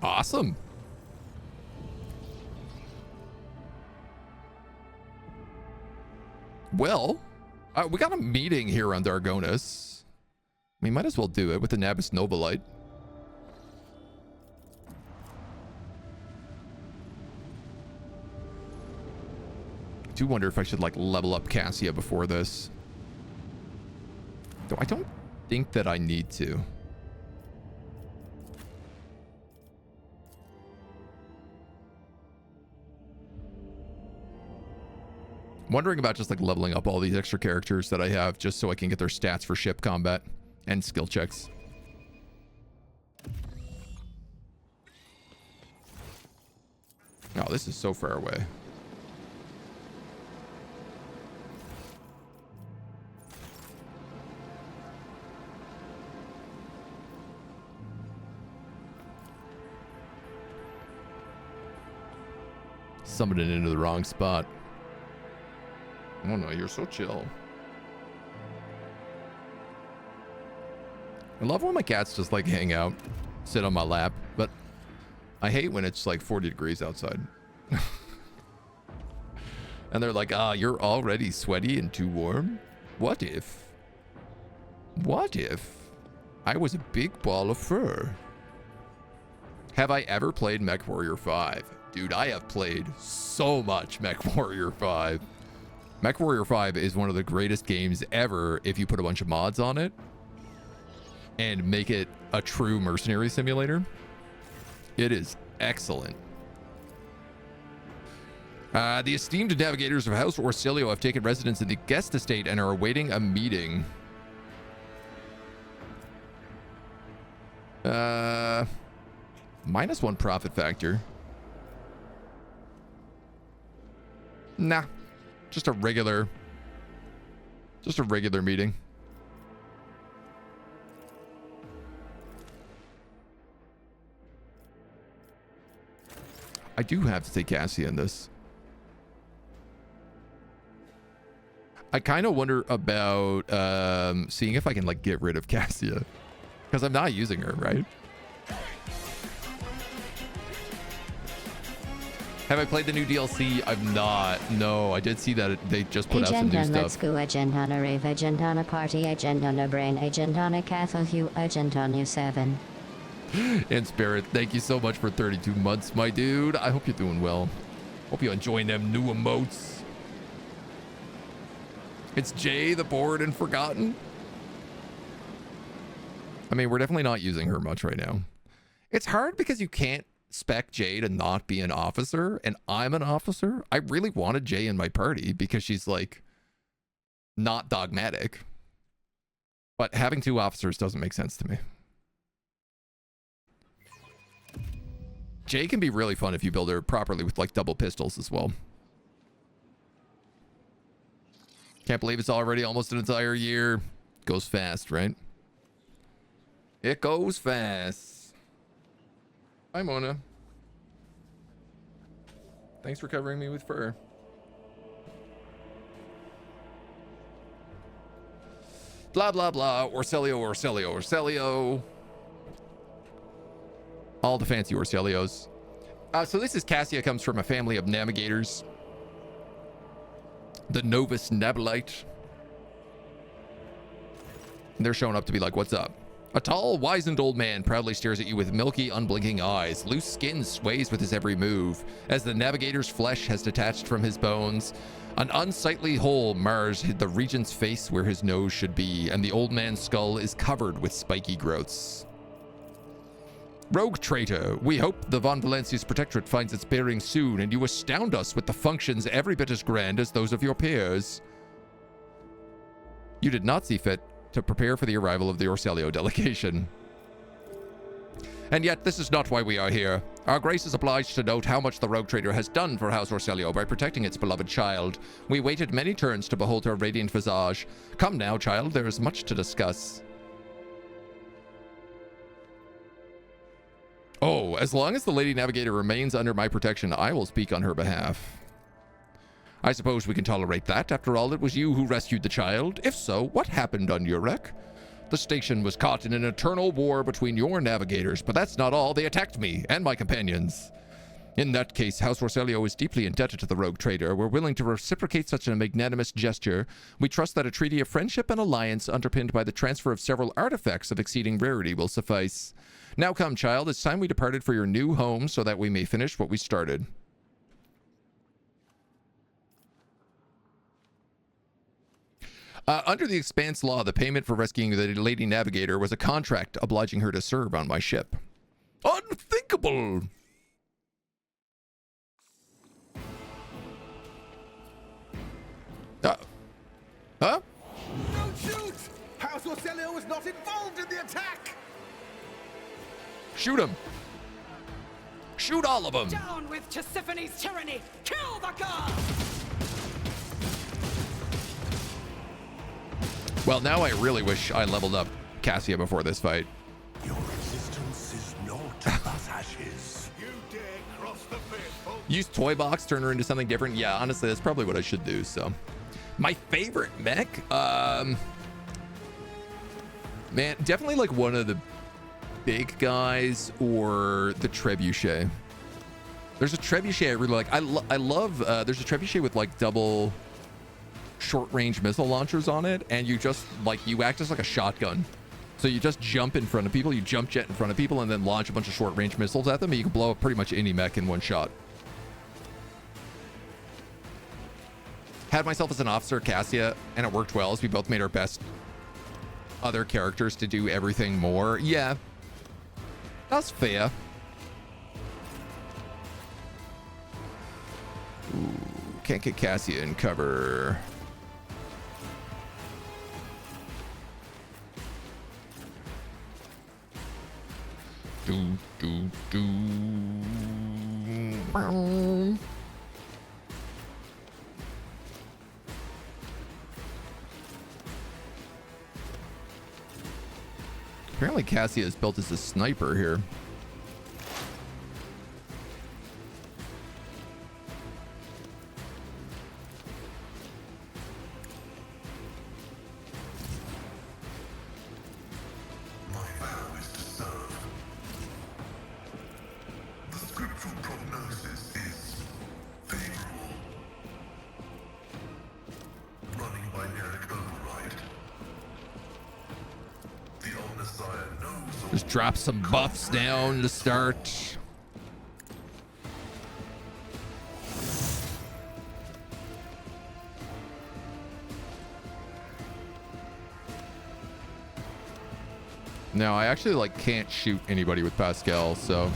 Awesome. Well, we got a meeting here on Dargonis. We might as well do it with the Navis Nobilite. I do wonder if I should like level up Cassia before this. Though I don't think that I need to. Wondering about just like leveling up all these extra characters that I have just so I can get their stats for ship combat and skill checks. Oh, this is so far away. Summoned it into the wrong spot. Oh no, you're so chill. I love when my cats just like hang out, sit on my lap, but I hate when it's like 40 degrees outside. And they're like, ah, you're already sweaty and too warm? What if I was a big ball of fur? Have I ever played Mech Warrior 5? Dude, I have played so much Mech Warrior 5. Mech Warrior 5 is one of the greatest games ever if you put a bunch of mods on it and make it a true mercenary simulator. It is excellent. The esteemed navigators of House Orsilio have taken residence in the guest estate and are awaiting a meeting. -1 profit factor. Nah. Just a regular Just a regular meeting. I do have to take Cassia in this. I kind of wonder about seeing if I can like get rid of Cassia, because I'm not using her, right? Have I played the new DLC? I've not. No, I did see that they just put out some new Let's stuff. go agent on a rave, agent on a party, agent on a brain, agent on a Catholic Hue, agent on you 7. In spirit, thank you so much for 32 months, my dude. I hope you're doing well. Hope you're enjoying them new emotes. It's Jay, the bored and forgotten. I mean, we're definitely not using her much right now. It's hard because you can't spec Jay to not be an officer, and I'm an officer. I really wanted Jay in my party because she's like not dogmatic, but having 2 officers doesn't make sense to me. Jay can be really fun if you build her properly with like double pistols as well. Can't believe it's already almost an entire year. Goes fast, right? It goes fast. Hi, Mona. Thanks for covering me with fur. Blah, blah, blah. Orselio, Orselio, Orselio. All the fancy Orselios. So this is Cassia, comes from a family of navigators. The Navis Nobilite. And they're showing up to be like, what's up? A tall, wizened old man proudly stares at you with milky, unblinking eyes. Loose skin sways with his every move. As the navigator's flesh has detached from his bones, an unsightly hole mars the regent's face where his nose should be, and the old man's skull is covered with spiky growths. Rogue traitor, we hope the Von Valencia's protectorate finds its bearings soon, and you astound us with the functions every bit as grand as those of your peers. You did not see fit to prepare for the arrival of the Orselio delegation. And yet, this is not why we are here. Our grace is obliged to note how much the rogue trader has done for House Orselio by protecting its beloved child. We waited many turns to behold her radiant visage. Come now, child, there is much to discuss. Oh, as long as the Lady Navigator remains under my protection, I will speak on her behalf. I suppose we can tolerate that. After all, it was you who rescued the child. If so, what happened on your wreck? The station was caught in an eternal war between your navigators, but that's not all. They attacked me and my companions. In that case, House Orselio is deeply indebted to the rogue trader. We're willing to reciprocate such a magnanimous gesture. We trust that a treaty of friendship and alliance underpinned by the transfer of several artifacts of exceeding rarity will suffice. Now come, child. It's time we departed for your new home so that we may finish what we started. Under the Expanse law, the payment for rescuing the Lady Navigator was a contract obliging her to serve on my ship. Unthinkable! Huh? Don't shoot! House Orselio was not involved in the attack! Shoot him! Shoot all of them! Down with Tisiphone's tyranny! Kill the god! Well, now I really wish I leveled up Cassia before this fight. Your existence is naught but ashes. You dare cross the faithful? Use Toy Box, turn her into something different. Yeah, honestly, that's probably what I should do, so. My favorite mech? Man, definitely like one of the big guys or the Trebuchet. There's a Trebuchet I really like. I love, there's a Trebuchet with like double short-range missile launchers on it, and you just like, you act as like a shotgun. So you just jump in front of people, you jump jet in front of people, and then launch a bunch of short-range missiles at them, and you can blow up pretty much any mech in one shot. Had myself as an officer, Cassia, and it worked well as we both made our best other characters to do everything more. Yeah, that's fair. Ooh, can't get Cassia in cover. Apparently Cassia is built as a sniper here. My vow is to serve. The scriptural prognosis is favorable. Running binaric override. The Omnissiah knows all. Just drop some buffs down to start. No, I actually like can't shoot anybody with Pascal, so.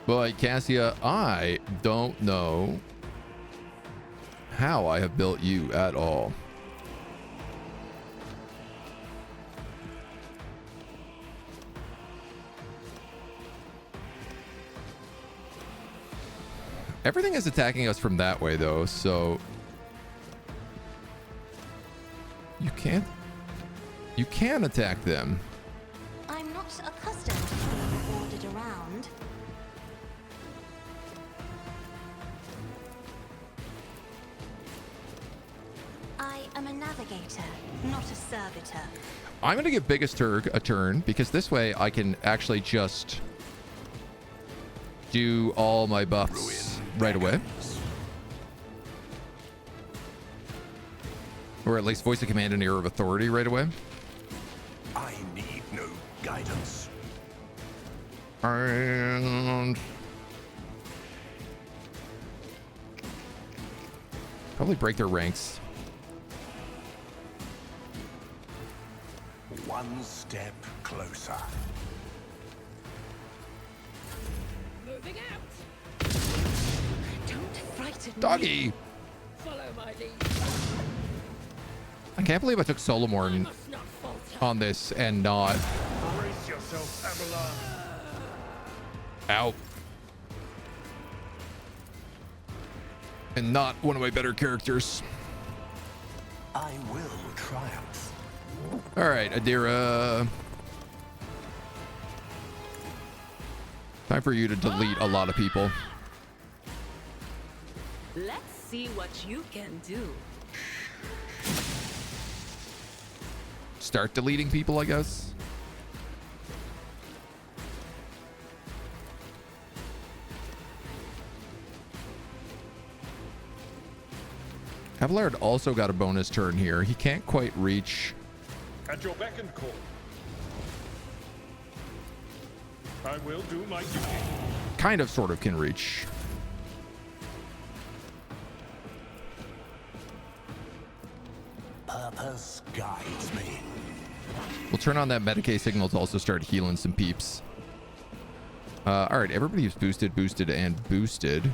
But Cassia, I don't know how I have built you at all. Everything is attacking us from that way though, so you can attack them. I'm not accustomed to being ordered around. I am a navigator, not a servitor. I'm going to give Biggest Turg a turn because this way I can actually just do all my buffs right away. Or at least voice of command and ear of authority right away. I need no guidance. And probably break their ranks. One step closer. Moving out. Don't frighten me. Doggy! Follow my lead. I can't believe I took Solomorn Must not falter. on this and not. Brace yourself, Abelard. Out. And not one of my better characters. I will triumph. All right, Adira. Time for you to delete a lot of people. Let's see what you can do. Start deleting people, I guess. Abelard also got a bonus turn here. He can't quite reach. At your beck and call. I will do my duty. Kind of, sort of can reach. Purpose guides me. We'll turn on that Medicaid signal to also start healing some peeps. All right, everybody who's boosted, and boosted.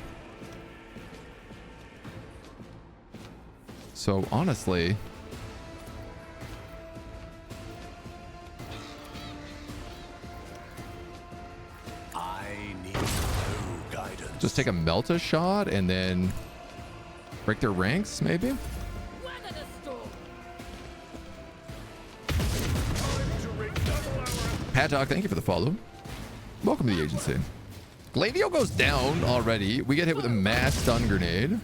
So honestly, I need no guidance. just take a Melta shot and then break their ranks, maybe? Weather the storm. Pat Talk, thank you for the follow. Welcome to the agency. Gladio goes down already. We get hit with a mass stun grenade.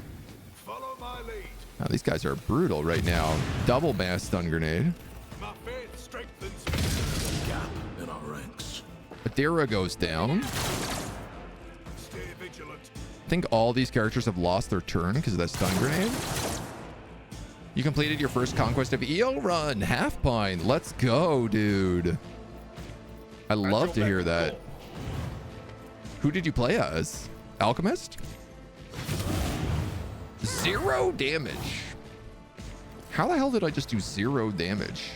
Follow my lead. Now, these guys are brutal right now. Double mass stun grenade. My faith strengthens me. Gap in our ranks. Adira goes down. Stay vigilant. I think all these characters have lost their turn because of that stun grenade. You completed your first conquest of EO run. Half Pine. Let's go, dude. I love to hear that. Who did you play as? Alchemist? 0 damage. How the hell did I just do 0 damage?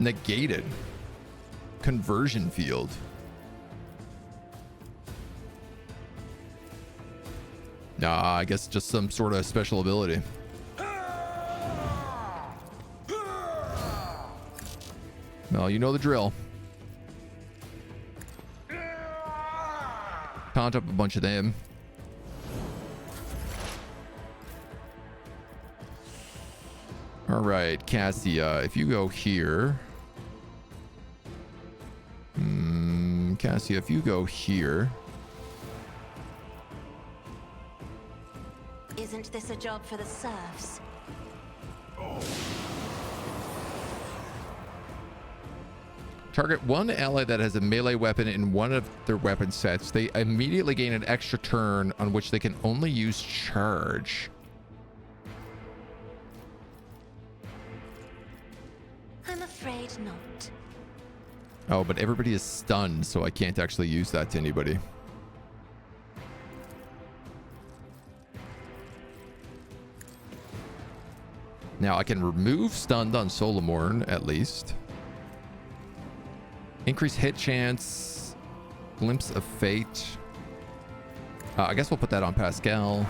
Negated. Conversion field. Nah, I guess just some sort of special ability. Well, you know the drill. Taunt up a bunch of them. All right, Cassia, if you go here. Cassia, if you go here. Isn't this a job for the serfs? Target one ally that has a melee weapon in one of their weapon sets. They immediately gain an extra turn on which they can only use charge. I'm afraid not. Oh, but everybody is stunned, so I can't actually use that to anybody. Now I can remove stunned on Solomorn at least. Increase hit chance. Glimpse of fate. I guess we'll put that on Pascal.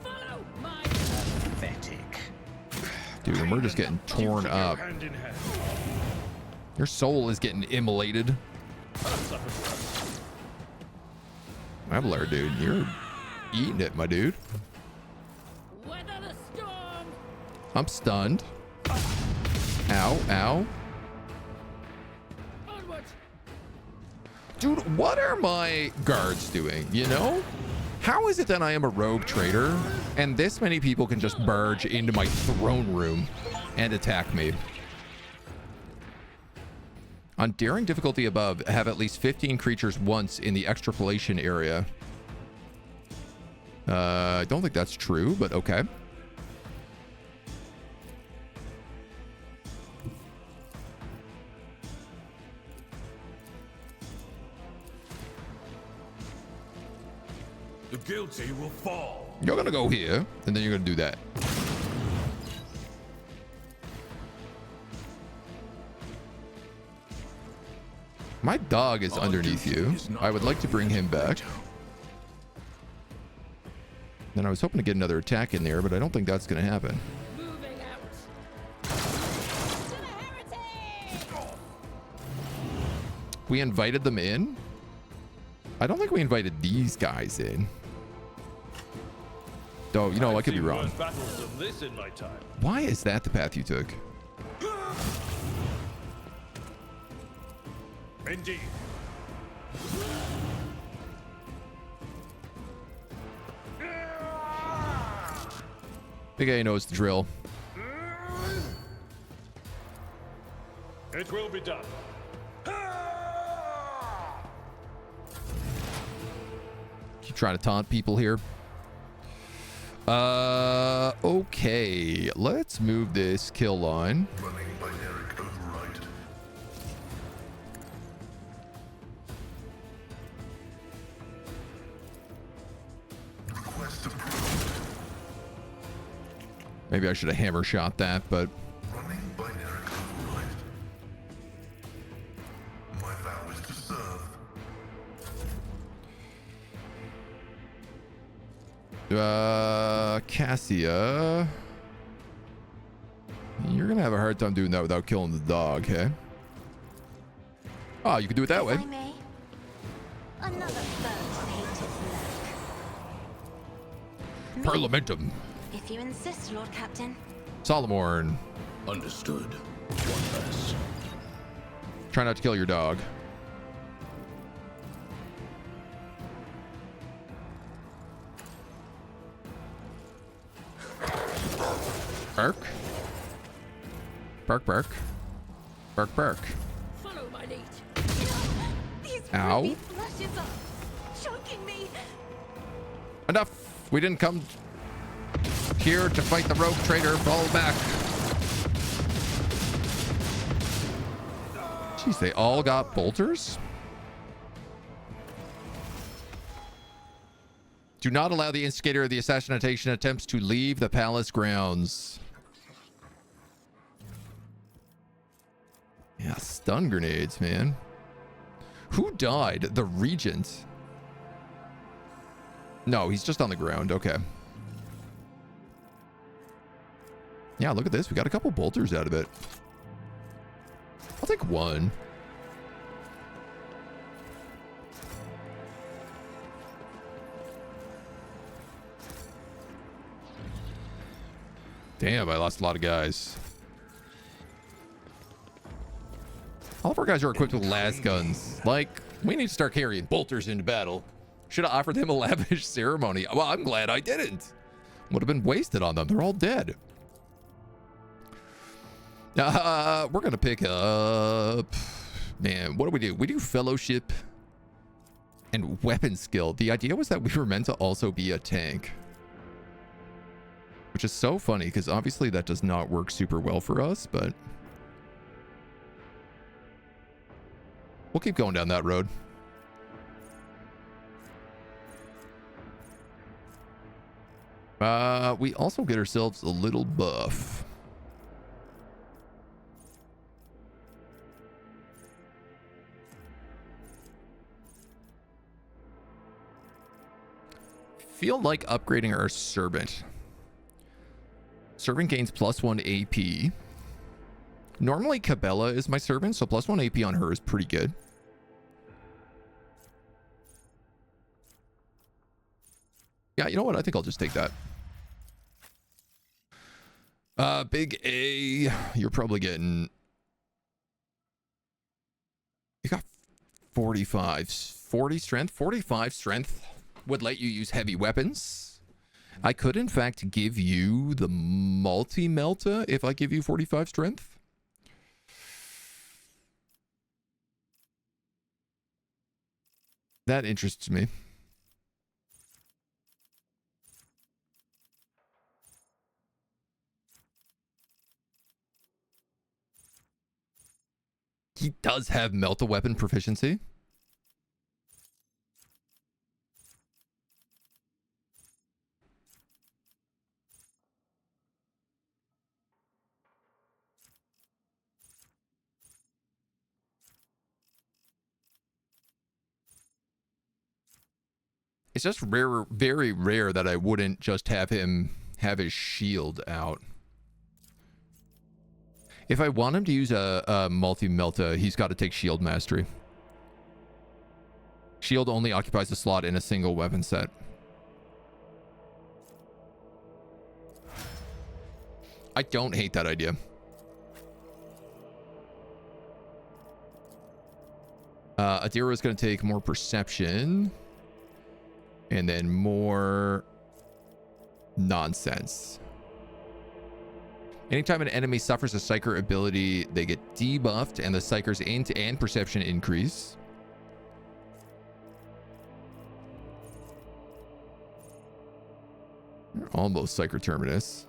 Follow my Pathetic. Dude, and we're just getting torn up. Hand in hand. Your soul is getting immolated. Mabler, dude, you're eating it, my dude. weather the storm. I'm stunned. Ow, ow. Onward. Dude, what are my guards doing, you know? How is it that I am a rogue trader and this many people can just barge into my throne room and attack me? On daring difficulty above, have at least 15 creatures once in the extrapolation area. I don't think that's true, but okay. The guilty will fall. You're gonna go here, and then you're gonna do that. My dog is underneath you. I would like to bring him back. And I was hoping to get another attack in there, but I don't think that's going to happen. Moving out. To the heretic. We invited them in? I don't think we invited these guys in. Though, you know, I could be wrong. Battles than this in my time. Why is that the path you took? Indeed. Big A knows the drill. It will be done. Keep trying to taunt people here. Okay. Let's move this kill line. Running binary override. Request approved. Maybe I should have hammer shot that, but Running binary override. My vow is to serve. Cassia, you're gonna have a hard time doing that without killing the dog, okay? Oh, you can do it that way. If I may. Another bird-hated lurk. Parliamentum. If you insist, Lord Captain. Solomorn, Understood. One less. try not to kill your dog. Bark. Bark, bark. Bark, bark. Follow my lead. These Ow. ruby flashes are choking me. Enough. We didn't come here to fight the rogue trader. Fall back. Jeez, they all got bolters? Do not allow the instigator of the assassination attempts to leave the palace grounds. Yeah, stun grenades, man. Who died? The regent. No, he's just on the ground. Okay. Yeah, look at this. We got a couple bolters out of it. I'll take one. Damn, I lost a lot of guys. All of our guys are equipped with las guns. Like, we need to start carrying bolters into battle. Should have offered them a lavish ceremony. Well, I'm glad I didn't. Would have been wasted on them. They're all dead. We're going to pick up... Man, what do? We do fellowship and weapon skill. The idea was that we were meant to also be a tank. Which is so funny, because obviously that does not work super well for us, but... We'll keep going down that road. We also get ourselves a little buff. Feel like upgrading our servant. Servant gains +1 AP. Normally Cabela is my servant, so +1 AP on her is pretty good. Yeah, you know what? I think I'll just take that. Big A, you're probably getting... You got 40 strength. 45 strength would let you use heavy weapons. I could, in fact, give you the multi-melta if I give you 45 strength. That interests me. He does have melta weapon proficiency. It's just rare, very rare that I wouldn't just have him have his shield out. If I want him to use a multi-melta, he's got to take shield mastery. Shield only occupies a slot in a single weapon set. I don't hate that idea. Adira is going to take more perception. And then more nonsense. Anytime an enemy suffers a psyker ability, they get debuffed, and the psyker's int and perception increase. Almost psyker terminus.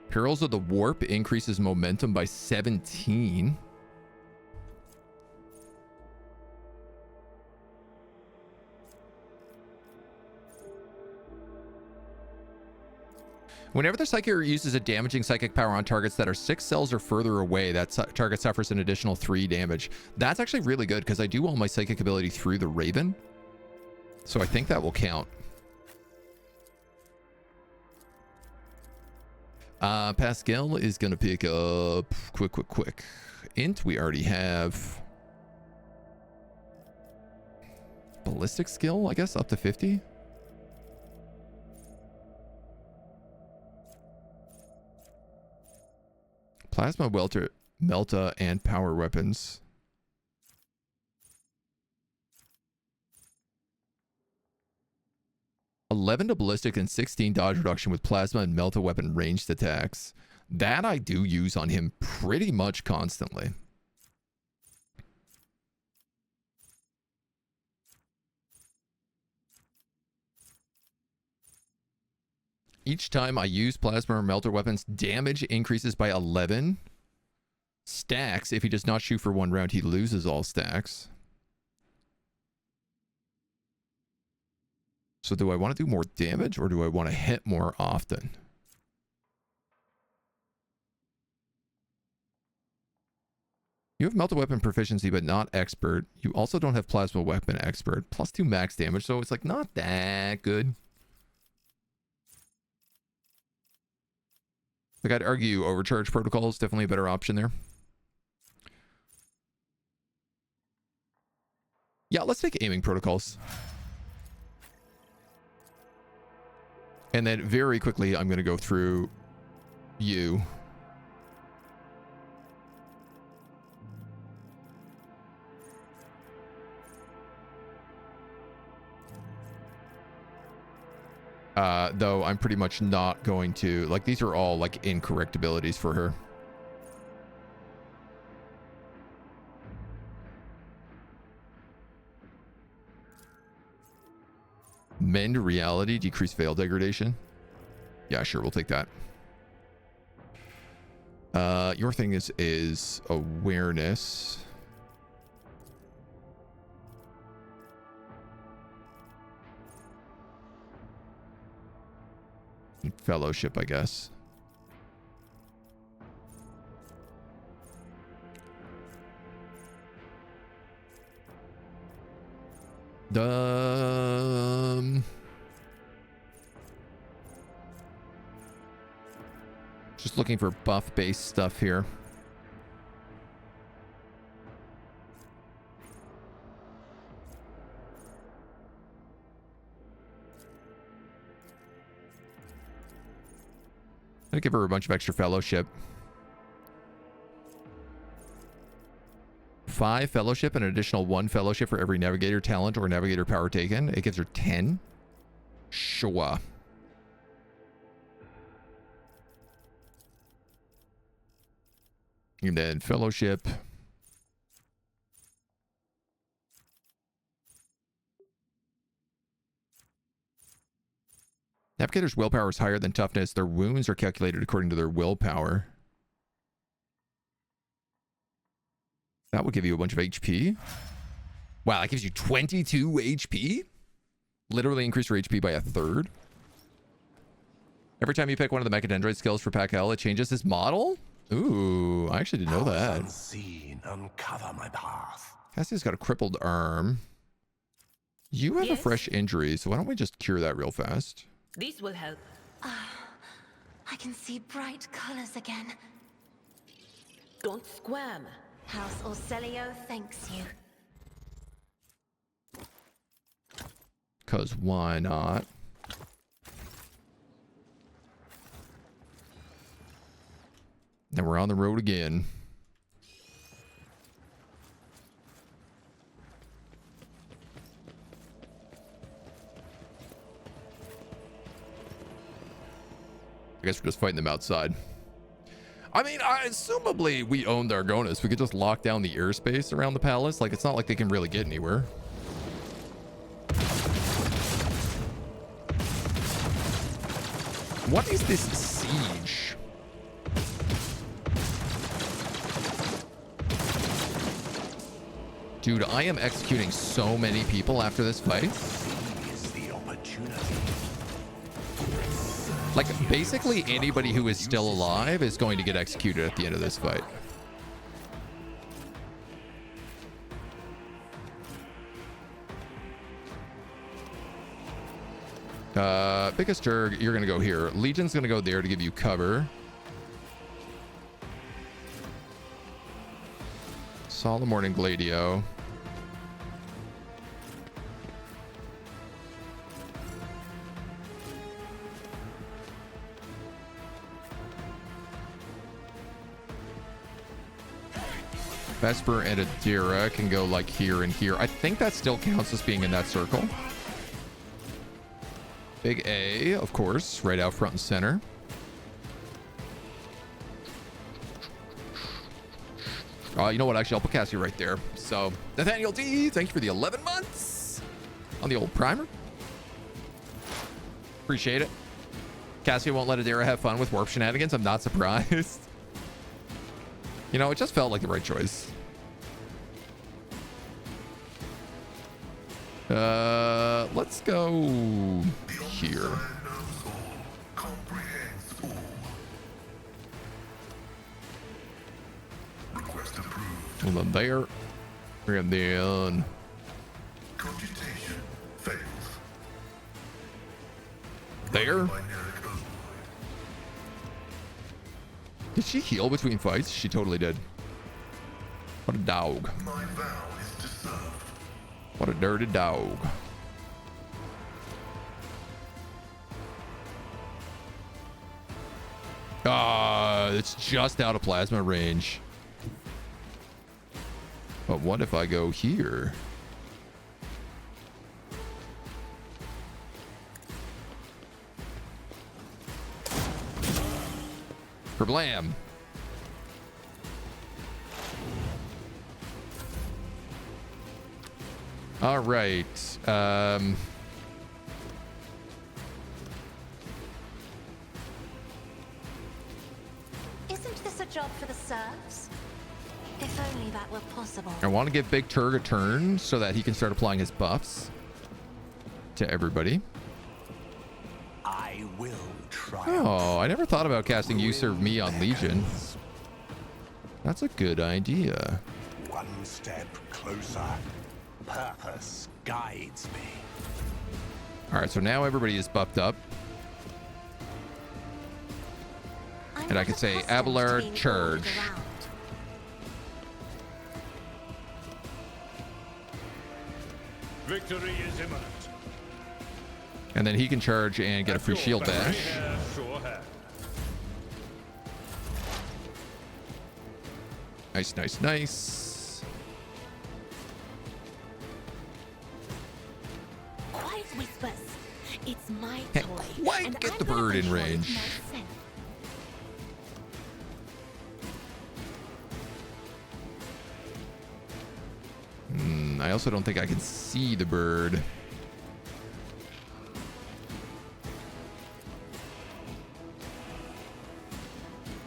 Perils of the Warp increases momentum by 17. Whenever the Psyker uses a damaging psychic power on targets that are 6 cells or further away, that target suffers an additional 3 damage. That's actually really good because I do all my psychic ability through the Raven. So I think that will count. Pascal is going to pick up... Quick. Int, we already have... Ballistic skill, I guess, up to 50. Plasma welter, melta, and power weapons. (11 to ballistic and 16 dodge reduction with plasma and melta weapon ranged attacks. That I do use on him pretty much constantly. Each time I use plasma or melter weapons, damage increases by 11. Stacks. If he does not shoot for 1 round, he loses all stacks. So do I want to do more damage or do I want to hit more often? You have multi-weapon proficiency, but not expert. You also don't have plasma weapon expert. +2 max damage, so it's like not that good. Like I'd argue overcharge protocol is definitely a better option there. Yeah, let's take aiming protocols. And then very quickly, I'm going to go through you. Though I'm pretty much not going to, like, these are all like incorrect abilities for her. Mend reality, decrease veil degradation. Yeah, sure, we'll take that. Your thing is awareness. Fellowship, I guess. Just looking for buff-based stuff here. I'm gonna give her a bunch of extra fellowship. 5 fellowship and an additional 1 fellowship for every navigator talent or navigator power taken. It gives her 10. Sure. And then fellowship. Navigator's willpower is higher than toughness. Their wounds are calculated according to their willpower. That will give you a bunch of HP. Wow, that gives you 22 HP? Literally increase your HP by 1/3. Every time you pick one of the Mechadendroid skills for Pack L, it changes his model? Ooh, I actually didn't know that. Unseen, uncover my path. Cassie's got a crippled arm. You have a fresh injury, so why don't we just cure that real fast? These will help. I can see bright colors again. Don't squirm. House Orselio thanks you. Because why not? And we're on the road again. I guess we're just fighting them outside. I mean, assumably we owned Argonis. We could just lock down the airspace around the palace. Like, it's not like they can really get anywhere. What is this siege? Dude, I am executing so many people after this fight. Is the opportunity. Like, basically anybody who is still alive is going to get executed at the end of this fight. Biggest Jerg, you're going to go here. Legion's going to go there to give you cover. Solomon and Gladio. Vesper and Adira can go like here and here. I think that still counts as being in that circle. Big A, of course, right out front and center. You know what? Actually, I'll put Cassie right there. So, Nathaniel D, thank you for the 11 months on the old primer. Appreciate it. Cassie won't let Adira have fun with warp shenanigans. I'm not surprised. You know, it just felt like the right choice. Let's go here. Request approved. And then there. And then... Computation fails. there. Binary override. Did she heal between fights? She totally did. What a dog. My vow is to serve. What a dirty dog. It's just out of plasma range. But what if I go here? Kerblam. All right. Isn't this a job for the serfs? If only that were possible. I want to give Big Turg a turn so that he can start applying his buffs to everybody. I will try. Oh, I never thought about casting You Serve Me on Legion. That's a good idea. One step closer. Purpose guides me. All right, so now everybody is buffed up. And I could say Abelard charge. Victory is imminent. And then he can charge and get a free shield bash. Nice, nice, nice. Quiet whispers. It's my Can't toy. quite and get I'm the gonna bird in control it range. myself. I also don't think I can see the bird.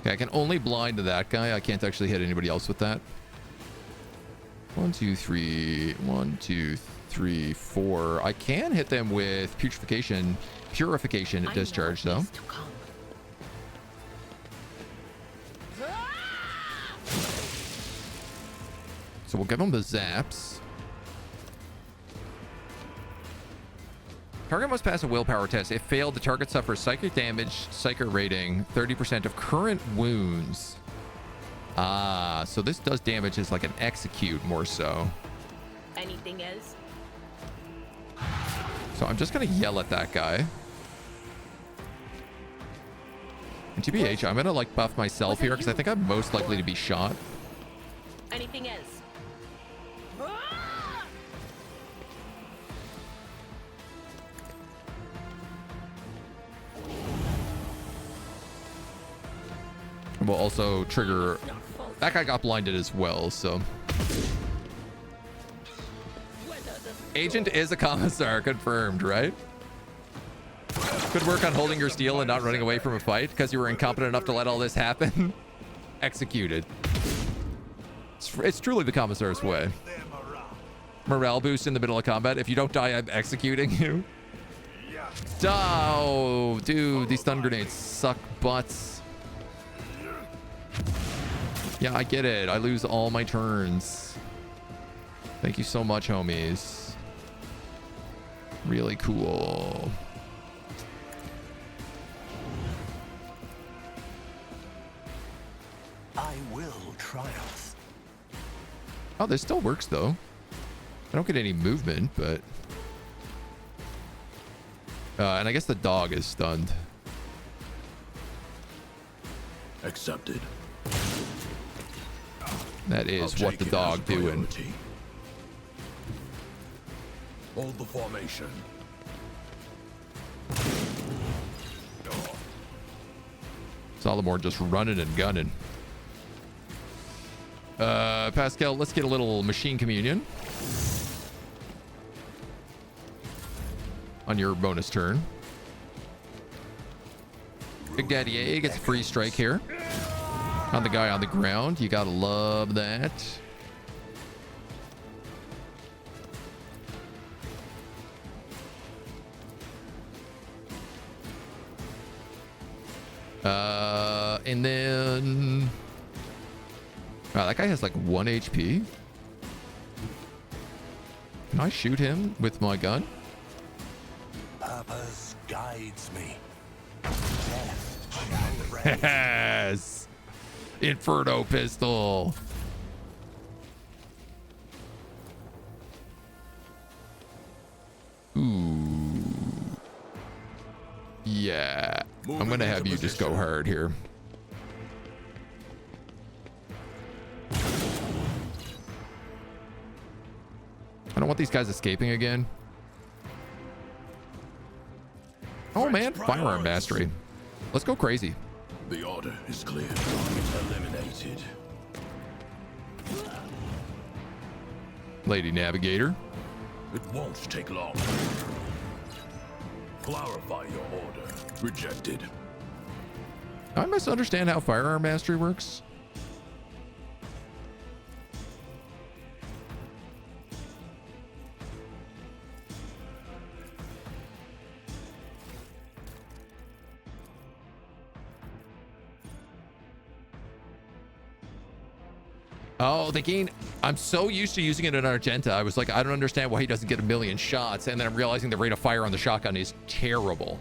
Okay, I can only blind to that guy. I can't actually hit anybody else with that. 1, 2, 3. 1, 2, 3, 4. I can hit them with purification. Purification discharge, though. So we'll give them the zaps. Target must pass a willpower test. If failed, the target suffers psychic damage, psychic rating, 30% of current wounds. Ah, so this does damage as like an execute more so. Anything else? So I'm just going to yell at that guy. And TBH, I'm going to like buff myself here because I think I'm most likely to be shot. Anything else? We'll also trigger... That guy got blinded as well, so... Agent is a commissar, confirmed, right? Good work on holding your steel and not running away from a fight because you were incompetent enough to let all this happen. Executed. It's truly the commissar's way. Morale boost in the middle of combat. If you don't die, I'm executing you. Oh, dude, these stun grenades suck butts. Yeah, I get it. I lose all my turns. Thank you so much, homies. Really cool. I will triumph. Oh, this still works, though. I don't get any movement, but... and I guess the dog is stunned. Accepted. That is what the dog doing. Hold the formation. Solomore just running and gunning. Pascal, let's get a little machine communion on your bonus turn. Big Daddy A gets a free strike here on the guy on the ground. You gotta love that. And then Wow, that guy has like 1 HP. Can I shoot him with my gun? Purpose guides me. Death shall reign. Yes! Inferno pistol. Ooh. Yeah. I'm gonna have you just go hard here. I don't want these guys escaping again. Oh man, firearm mastery. Let's go crazy. The order is clear. Eliminated. Lady Navigator. It won't take long. Clarify your order. Rejected. I must understand how firearm mastery works. Oh, the gain. I'm so used to using it in Argenta. I was like, I don't understand why he doesn't get a million shots. And then I'm realizing the rate of fire on the shotgun is terrible.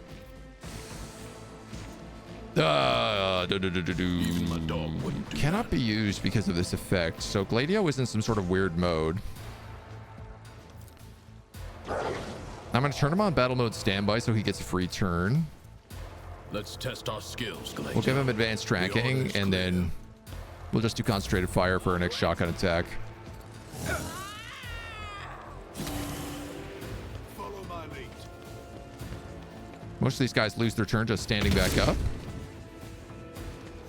Even my dog wouldn't do Cannot be used because of this effect. So Gladio is in some sort of weird mode. I'm going to turn him on battle mode standby so he gets a free turn. Let's test our skills, Gladio. We'll give him advanced tracking and then we'll just do concentrated fire for our next shotgun attack. Follow my lead. Most of these guys lose their turn just standing back up.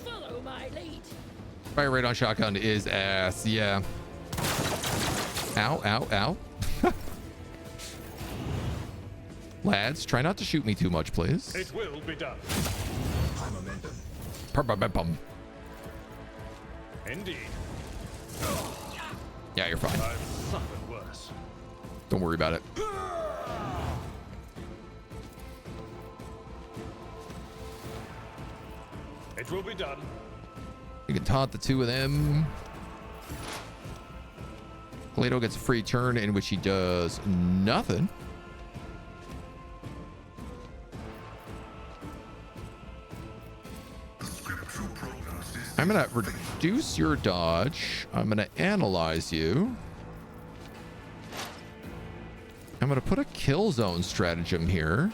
Follow my lead. Fire rate on shotgun is ass, yeah. Ow, ow, ow. Lads, try not to shoot me too much, please. It will be done. Pum. Indeed. Yeah, you're fine. I've suffered worse. Don't worry about it. It will be done. You can taunt the two of them. Gladio gets a free turn in which he does nothing. I'm gonna reduce your dodge. I'm gonna analyze you. I'm gonna put a kill zone stratagem here.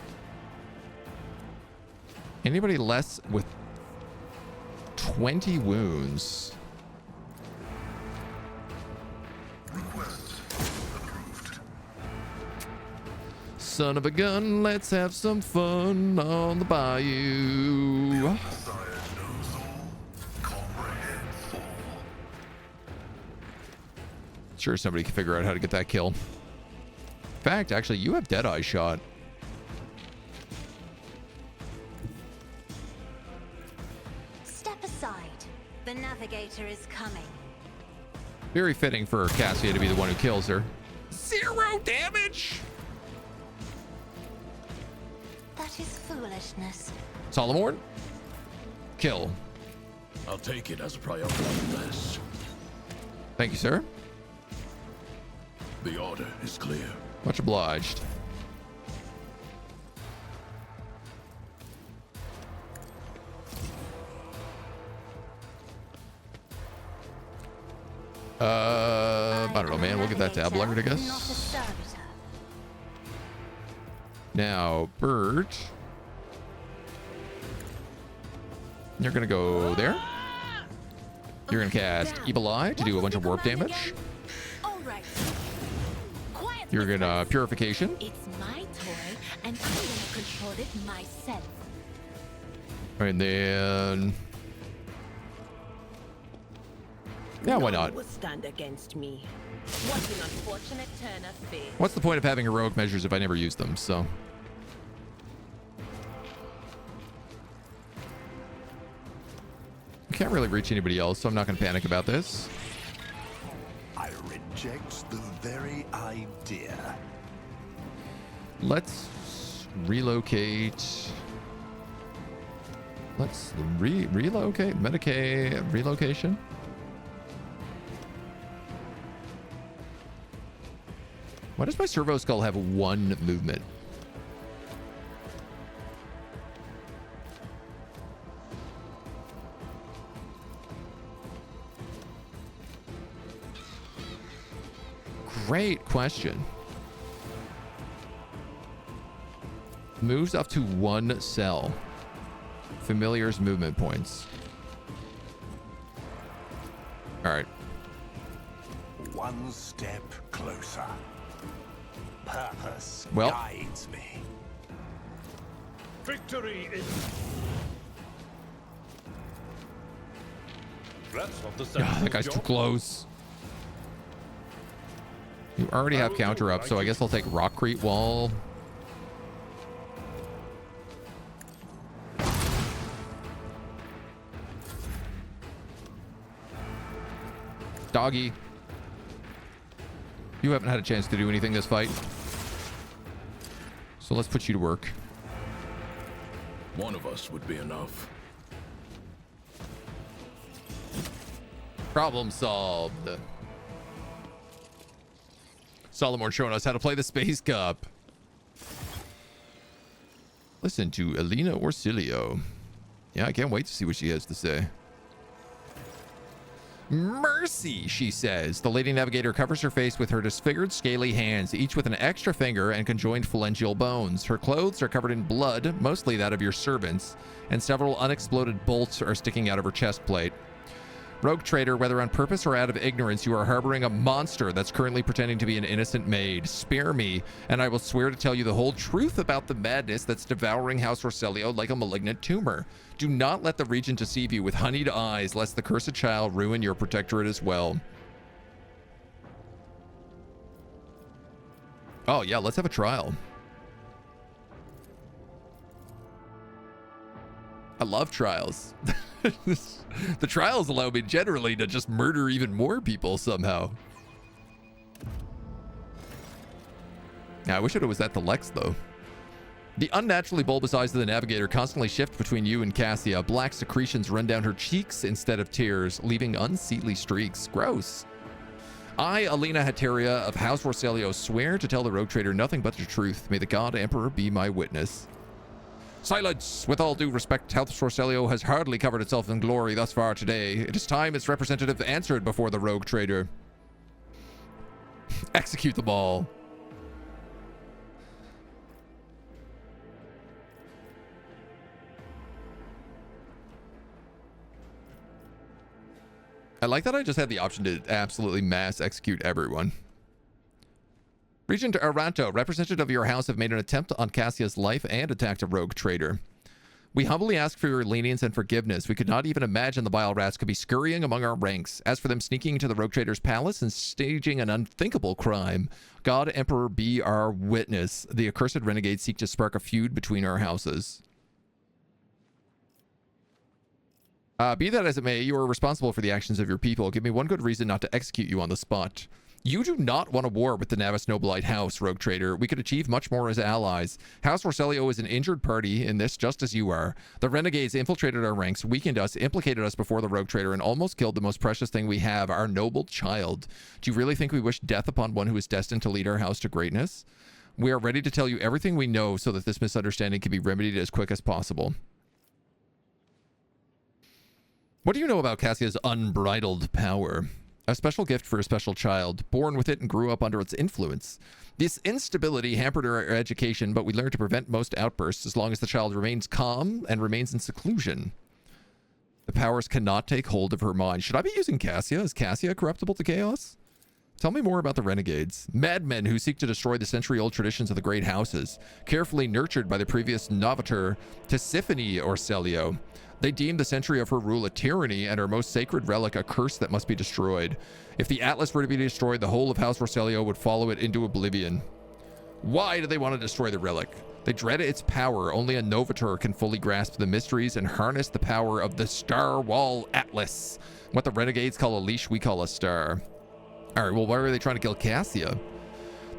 Anybody less with 20 wounds. Son of a gun, let's have some fun on the bayou. Sure, somebody can figure out how to get that kill. In fact, actually, you have Deadeye shot. Step aside. The navigator is coming. Very fitting for Cassia to be the one who kills her. 0 damage! That is foolishness. Solomorn? Kill. I'll take it as a priority list. Thank you, sir. The order is clear. Much obliged. I don't know, man. We'll get that to Ablard, I guess. Now, Bert. You're gonna go there. You're gonna cast Evil Eye to do a bunch of warp damage. All right. Quiet. You're gonna Purification. It's my toy, and I'm gonna control it myself. And then... yeah, why not? Will stand against me. What an unfortunate turn of fate. What's the point of having heroic measures if I never use them, so... I can't really reach anybody else, so I'm not going to panic about this. I reject the very idea. Let's relocate. Let's relocate. Medicaid relocation. Why does my servo skull have 1 movement? Great question. Moves up to 1 cell. Familiar's movement points. All right. One step closer. Purpose guides me. Victory is... That's not the That guy's too close. You already have counter up, so I guess I'll take Rockcrete Wall. Doggy. You haven't had a chance to do anything this fight. So let's put you to work. One of us would be enough. Problem solved. Solomon showing us how to play the Space Cup. Listen to Elena Orsilio. Yeah, I can't wait to see what she has to say. Mercy, she says. The Lady Navigator covers her face with her disfigured, scaly hands, each with an extra finger and conjoined phalangeal bones. Her clothes are covered in blood, mostly that of your servants, and several unexploded bolts are sticking out of her chest plate. Rogue trader, whether on purpose or out of ignorance, you are harboring a monster that's currently pretending to be an innocent maid. Spare me, and I will swear to tell you the whole truth about the madness that's devouring House Orselio like a malignant tumor. Do not let the Regent deceive you with honeyed eyes, lest the cursed child ruin your protectorate as well. Oh yeah, let's have a trial. I love trials. The trials allow me generally to just murder even more people somehow. Yeah, I wish it was at the Lex, though. The unnaturally bulbous eyes of the Navigator constantly shift between you and Cassia. Black secretions run down her cheeks instead of tears, leaving unseelie streaks. Gross. I, Alina Hateria of House Orselio, swear to tell the Rogue Trader nothing but the truth. May the God Emperor be my witness. Silence! With all due respect, House Orselio has hardly covered itself in glory thus far today. It is time its representative answered before the Rogue Trader. Execute them all. I like that I just had the option to absolutely mass execute everyone. Regent Aranto, representative of your house, have made an attempt on Cassia's life and attacked a rogue trader. We humbly ask for your lenience and forgiveness. We could not even imagine the bile rats could be scurrying among our ranks. As for them sneaking into the rogue trader's palace and staging an unthinkable crime, God Emperor be our witness. The accursed renegades seek to spark a feud between our houses. Be that as it may, you are responsible for the actions of your people. Give me one good reason not to execute you on the spot. You do not want a war with the Navis Nobilite house, Rogue Trader. We could achieve much more as allies. House Orselio is an injured party in this, just as you are. The renegades infiltrated our ranks, weakened us, implicated us before the Rogue Trader, and almost killed the most precious thing we have, our noble child. Do you really think we wish death upon one who is destined to lead our house to greatness? We are ready to tell you everything we know so that this misunderstanding can be remedied as quick as possible. What do you know about Cassia's unbridled power? A special gift for a special child, born with it and grew up under its influence. This instability hampered her education, but we learned to prevent most outbursts as long as the child remains calm and remains in seclusion. The powers cannot take hold of her mind. Should I be using Cassia? Is Cassia corruptible to chaos? Tell me more about the renegades. Madmen who seek to destroy the century-old traditions of the great houses, carefully nurtured by the previous novator Tisiphone Orselio. They deem the century of her rule a tyranny and her most sacred relic a curse that must be destroyed. If the Atlas were to be destroyed, the whole of House Orselio would follow it into oblivion. Why do they want to destroy the relic? They dread its power. Only a novator can fully grasp the mysteries and harness the power of the Star Wall Atlas. What the renegades call a leash, we call a star. All right, well, why are they trying to kill Cassia?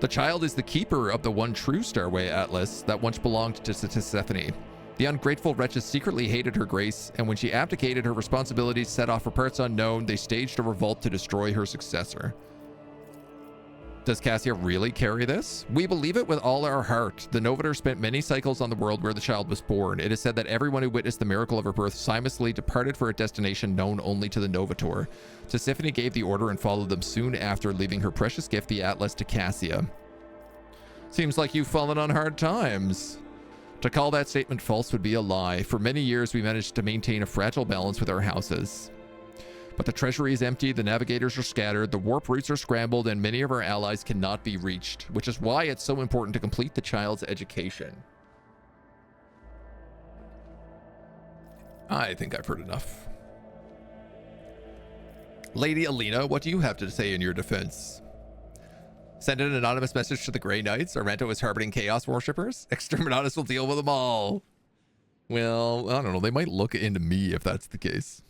The child is the keeper of the one true Starway Atlas that once belonged to Tisiphone. The ungrateful wretches secretly hated her grace, and when she abdicated her responsibilities, set off for parts unknown, they staged a revolt to destroy her successor. Does Cassia really carry this? We believe it with all our heart. The Novator spent many cycles on the world where the child was born. It is said that everyone who witnessed the miracle of her birth simultaneously departed for a destination known only to the Novator. Tisiphone gave the order and followed them soon after, leaving her precious gift, the Atlas, to Cassia. Seems like you've fallen on hard times. To call that statement false would be a lie. For many years, we managed to maintain a fragile balance with our houses. But the treasury is empty, the navigators are scattered, the warp routes are scrambled, and many of our allies cannot be reached, which is why it's so important to complete the child's education. I think I've heard enough. Lady Alina, what do you have to say in your defense? Send an anonymous message to the Grey Knights. Aranto is harboring Chaos Worshippers. Exterminatus will deal with them all. Well, I don't know. They might look into me if that's the case.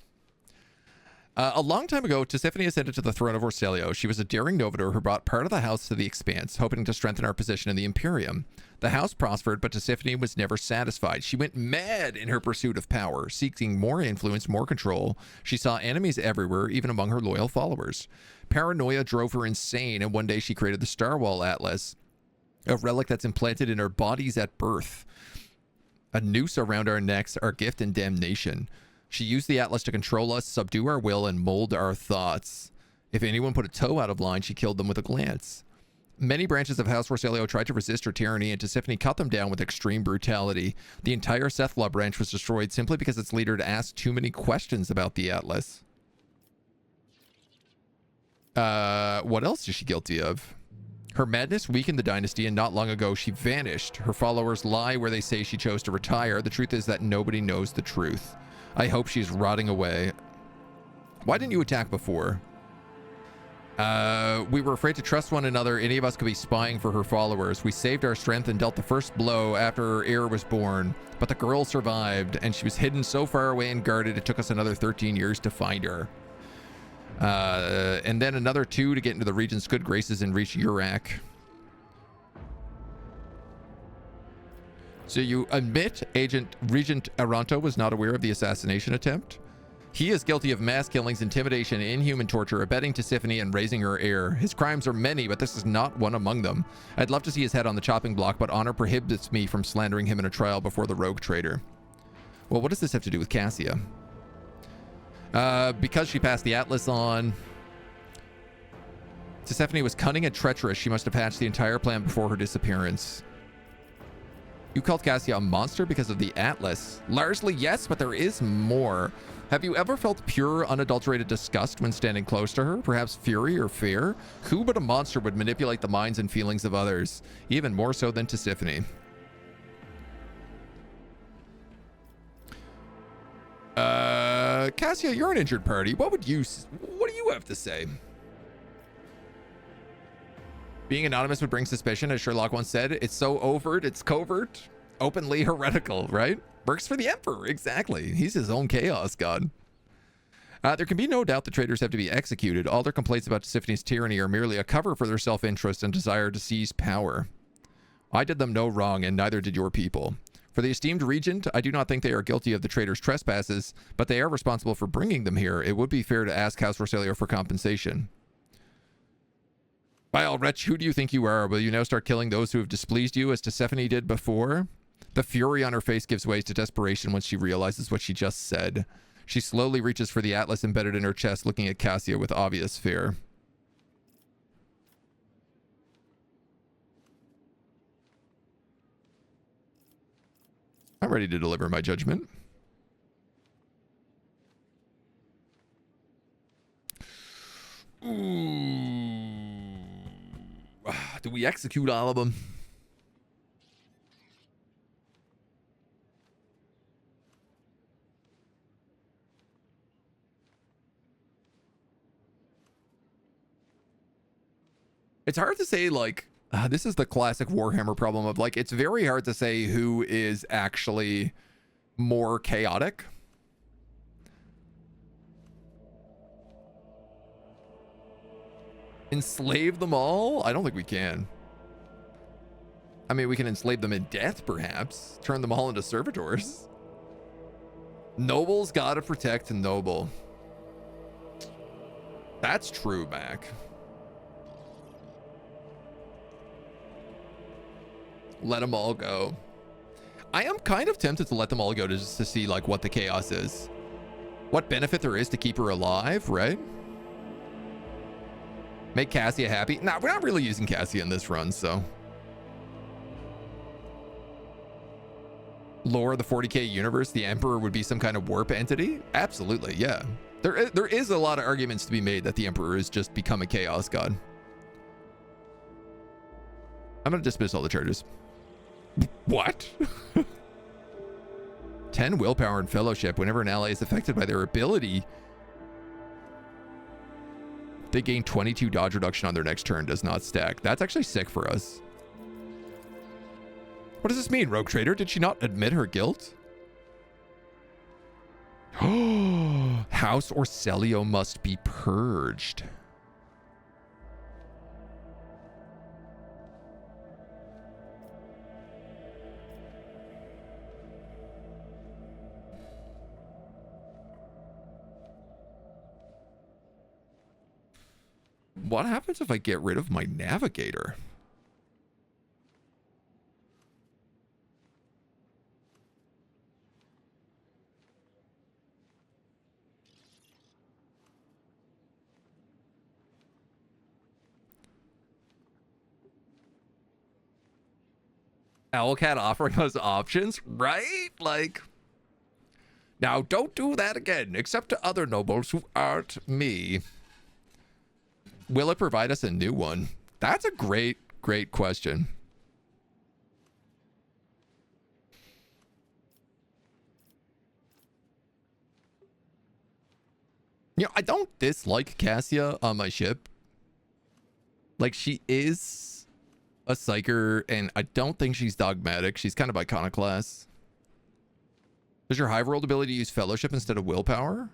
A long time ago, Tisiphone ascended to the throne of Orselio. She was a daring Novator who brought part of the house to the Expanse, hoping to strengthen our position in the Imperium. The house prospered, but Tisiphone was never satisfied. She went mad in her pursuit of power, seeking more influence, more control. She saw enemies everywhere, even among her loyal followers. Paranoia drove her insane, and one day she created the Starwall Atlas, a relic that's implanted in our bodies at birth. A noose around our necks, our gift and damnation. She used the Atlas to control us, subdue our will, and mold our thoughts. If anyone put a toe out of line, she killed them with a glance. Many branches of House Orselio tried to resist her tyranny, and Tisiphone cut them down with extreme brutality. The entire Sethla branch was destroyed simply because its leader had asked too many questions about the Atlas. What else is she guilty of? Her madness weakened the dynasty, and not long ago she vanished. Her followers lie where they say she chose to retire. The truth is that nobody knows the truth. I hope she's rotting away. Why didn't you attack before? We were afraid to trust one another. Any of us could be spying for her followers. We saved our strength and dealt the first blow after her heir was born. But the girl survived, and she was hidden so far away and guarded it took us another 13 years to find her. And then another 2 to get into the Regent's good graces and reach Urak. So you admit Regent Aranto was not aware of the assassination attempt? He is guilty of mass killings, intimidation, inhuman torture, abetting Tisiphone, and raising her heir. His crimes are many, but this is not one among them. I'd love to see his head on the chopping block, but honor prohibits me from slandering him in a trial before the rogue trader. Well, what does this have to do with Cassia? Because she passed the Atlas on. Tisiphone was cunning and treacherous. She must have hatched the entire plan before her disappearance. You called Cassia a monster because of the Atlas. Largely, yes, but there is more. Have you ever felt pure, unadulterated disgust when standing close to her? Perhaps fury or fear? Who but a monster would manipulate the minds and feelings of others? Even more so than Tisiphone. Cassia, you're an injured party. What do you have to say? Being anonymous would bring suspicion, as Sherlock once said. It's so overt, it's covert, openly heretical, right? Works for the Emperor, exactly. He's his own chaos god. There can be no doubt the traitors have to be executed. All their complaints about Tisiphone's tyranny are merely a cover for their self-interest and desire to seize power. I did them no wrong, and neither did your people. For the esteemed regent, I do not think they are guilty of the traitors' trespasses, but they are responsible for bringing them here. It would be fair to ask House Orselio for compensation. Vile wretch, who do you think you are? Will you now start killing those who have displeased you as Tisiphone did before? The fury on her face gives way to desperation once she realizes what she just said. She slowly reaches for the Atlas embedded in her chest, looking at Cassia with obvious fear. I'm ready to deliver my judgment. Ooh. Do we execute all of them? It's hard to say, like, this is the classic Warhammer problem of, like, it's very hard to say who is actually more chaotic. Enslave them all? I don't think we can. I mean, we can enslave them in death, perhaps. Turn them all into servitors. Nobles gotta protect noble. That's true, Mac. Let them all go. I am kind of tempted to let them all go just to see like what the chaos is. What benefit there is to keep her alive, right? Make Cassia happy. Nah, we're not really using Cassia in this run, so. Lore of the 40k universe, the Emperor would be some kind of warp entity? Absolutely, yeah. There is a lot of arguments to be made that the Emperor has just become a chaos god. I'm gonna dismiss all the charges. What? 10 willpower and fellowship. Whenever an ally is affected by their ability, they gain 22 dodge reduction on their next turn. Does not stack. That's actually sick for us. What does this mean, Rogue Trader? Did she not admit her guilt? House Orselio must be purged. What happens if I get rid of my navigator? Owlcat offering us options, right? Like, now don't do that again, except to other nobles who aren't me. Will it provide us a new one? That's a great question. You know, I don't dislike Cassia on my ship. Like, she is a psyker, and I don't think she's dogmatic. She's kind of iconoclast. Does your high rolled ability use fellowship instead of willpower?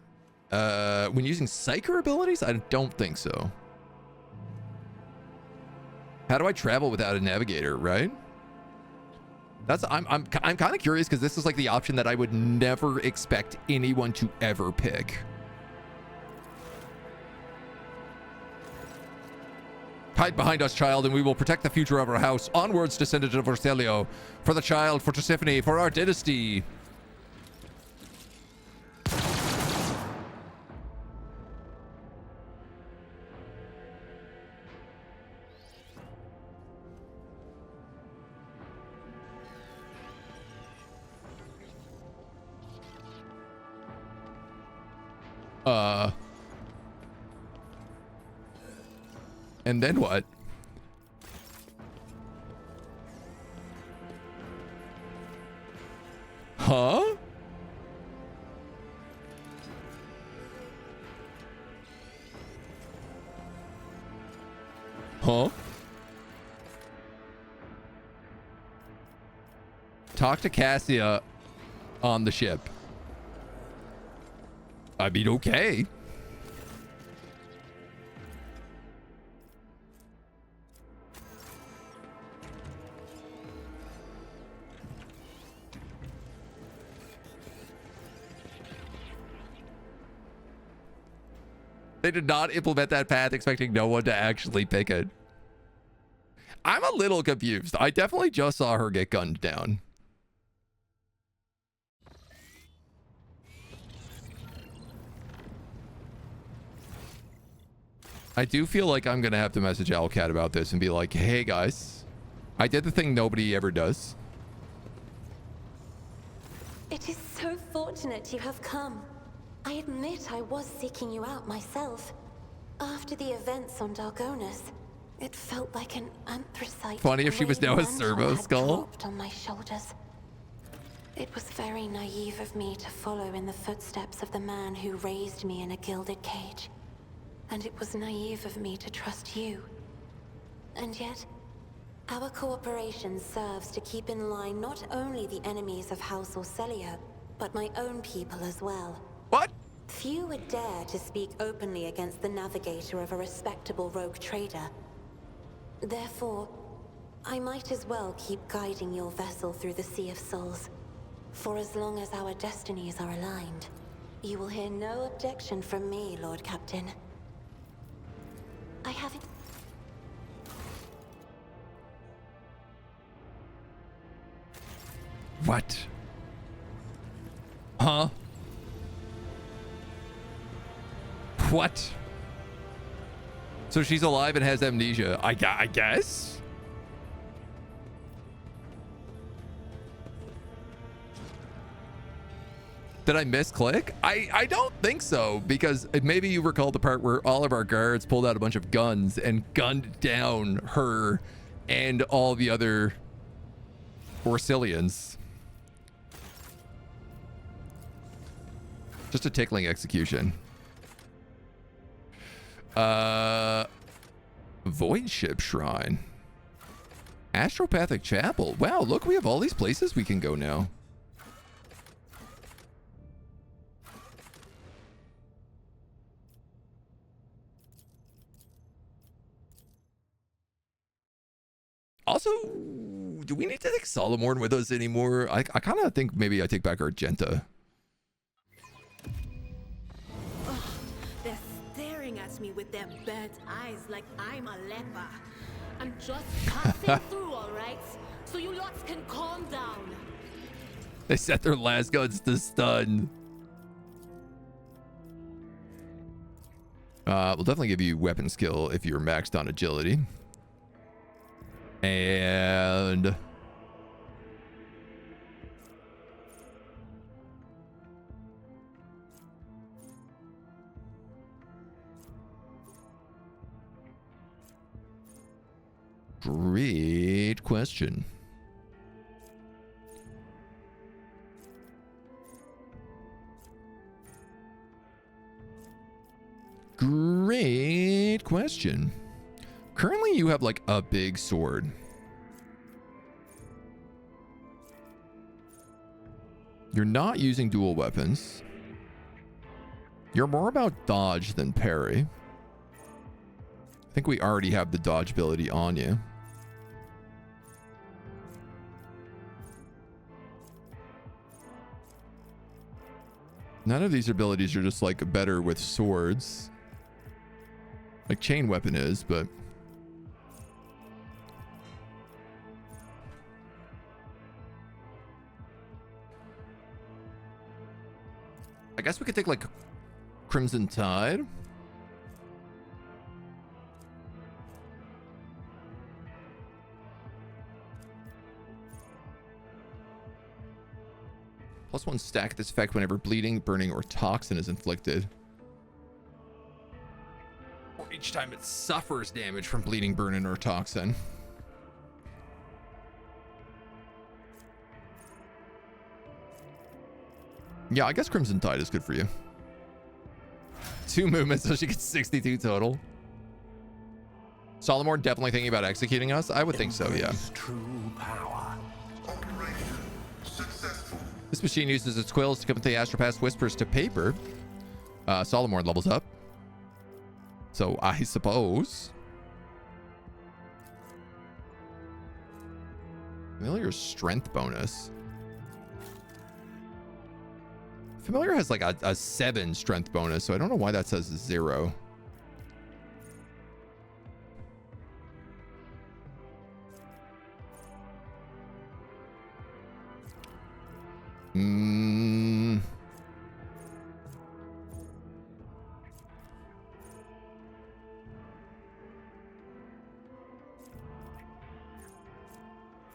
When using psyker abilities? I don't think so. How do I travel without a navigator, right? I'm kind of curious because this is like the option that I would never expect anyone to ever pick. Hide behind us, child, and we will protect the future of our house. Onwards, descendant of Orselio. For the child, for Tisiphone, for our dynasty. And then what? Huh? Huh? Talk to Cassia on the ship. I mean, okay. They did not implement that path expecting no one to actually pick it. I'm a little confused. I definitely just saw her get gunned down. I do feel like I'm going to have to message Owlcat about this and be like, hey guys, I did the thing nobody ever does. It is so fortunate you have come. I admit I was seeking you out myself. After the events on Dargonus, it felt like an anthracite. Funny if she was now a servo skull. Dropped on my shoulders. It was very naive of me to follow in the footsteps of the man who raised me in a gilded cage. And it was naive of me to trust you. And yet, our cooperation serves to keep in line not only the enemies of House Orselio, but my own people as well. What? Few would dare to speak openly against the navigator of a respectable rogue trader. Therefore, I might as well keep guiding your vessel through the Sea of Souls. For as long as our destinies are aligned, you will hear no objection from me, Lord Captain. I haven't... What? Huh? What? So she's alive and has amnesia. I guess? Did I misclick? I don't think so, because maybe you recall the part where all of our guards pulled out a bunch of guns and gunned down her and all the other Orcillians. Just a tickling execution. Voidship Shrine. Astropathic Chapel. Wow, look, we have all these places we can go now. Also, do we need to take Solomorn with us anymore? I kind of think maybe I take back Argenta. They're staring at me with their burnt eyes like I'm a leper. I'm just passing through, all right? So you lots can calm down. They set their last guns to stun. We'll definitely give you weapon skill if you're maxed on agility. And great question. Great question. Currently, you have like a big sword. You're not using dual weapons. You're more about dodge than parry. I think we already have the dodge ability on you. None of these abilities are just like better with swords. Like chain weapon is, but I guess we could take like Crimson Tide. +1 stack this effect whenever bleeding, burning, or toxin is inflicted. Or each time it suffers damage from bleeding, burning, or toxin. Yeah, I guess Crimson Tide is good for you. 2 movements, so she gets 62 total. Solomon definitely thinking about executing us? I would think so, yeah. True power. Operation successful. This machine uses its quills to convert the Astropath whispers to paper. Solomon levels up. So I suppose. Familiar strength bonus. Familiar has like a 7 strength bonus, so I don't know why that says 0.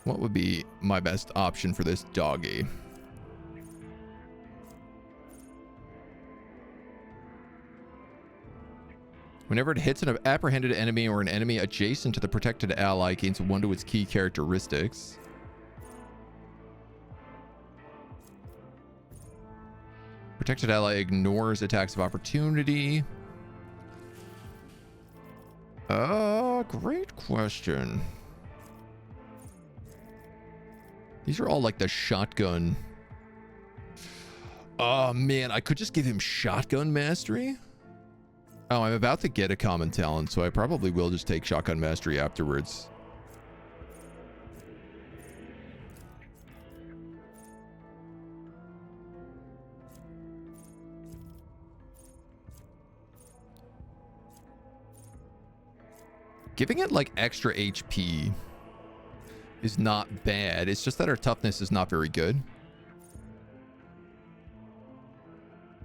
What would be my best option for this doggy? Whenever it hits an apprehended enemy or an enemy adjacent to the protected ally, gains 1 to its key characteristics. Protected ally ignores attacks of opportunity. Great question. These are all like the shotgun. Oh man, I could just give him shotgun mastery. Oh, I'm about to get a common talent, so I probably will just take shotgun mastery afterwards. Giving it like extra HP is not bad. It's just that our toughness is not very good.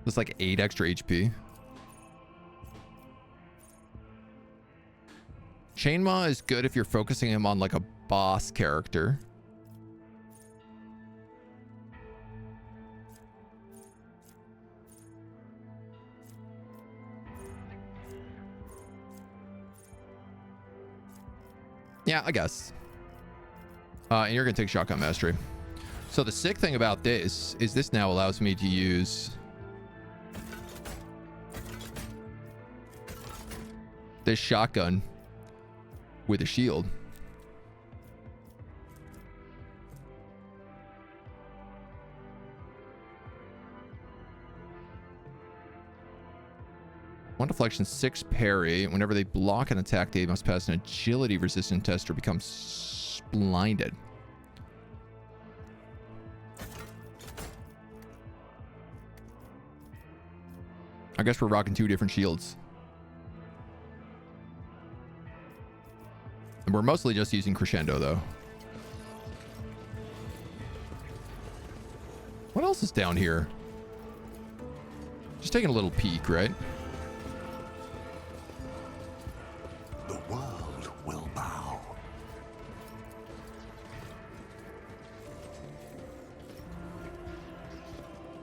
It's like 8 extra HP. Chainmaw is good if you're focusing him on like a boss character. Yeah, I guess. And you're gonna take Shotgun Mastery. So the sick thing about this is this now allows me to use this shotgun with a shield. One deflection, 6 parry. Whenever they block an attack, they must pass an agility resistant test or become blinded. I guess we're rocking 2 different shields. And we're mostly just using Crescendo, though. What else is down here? Just taking a little peek, right? The world will bow.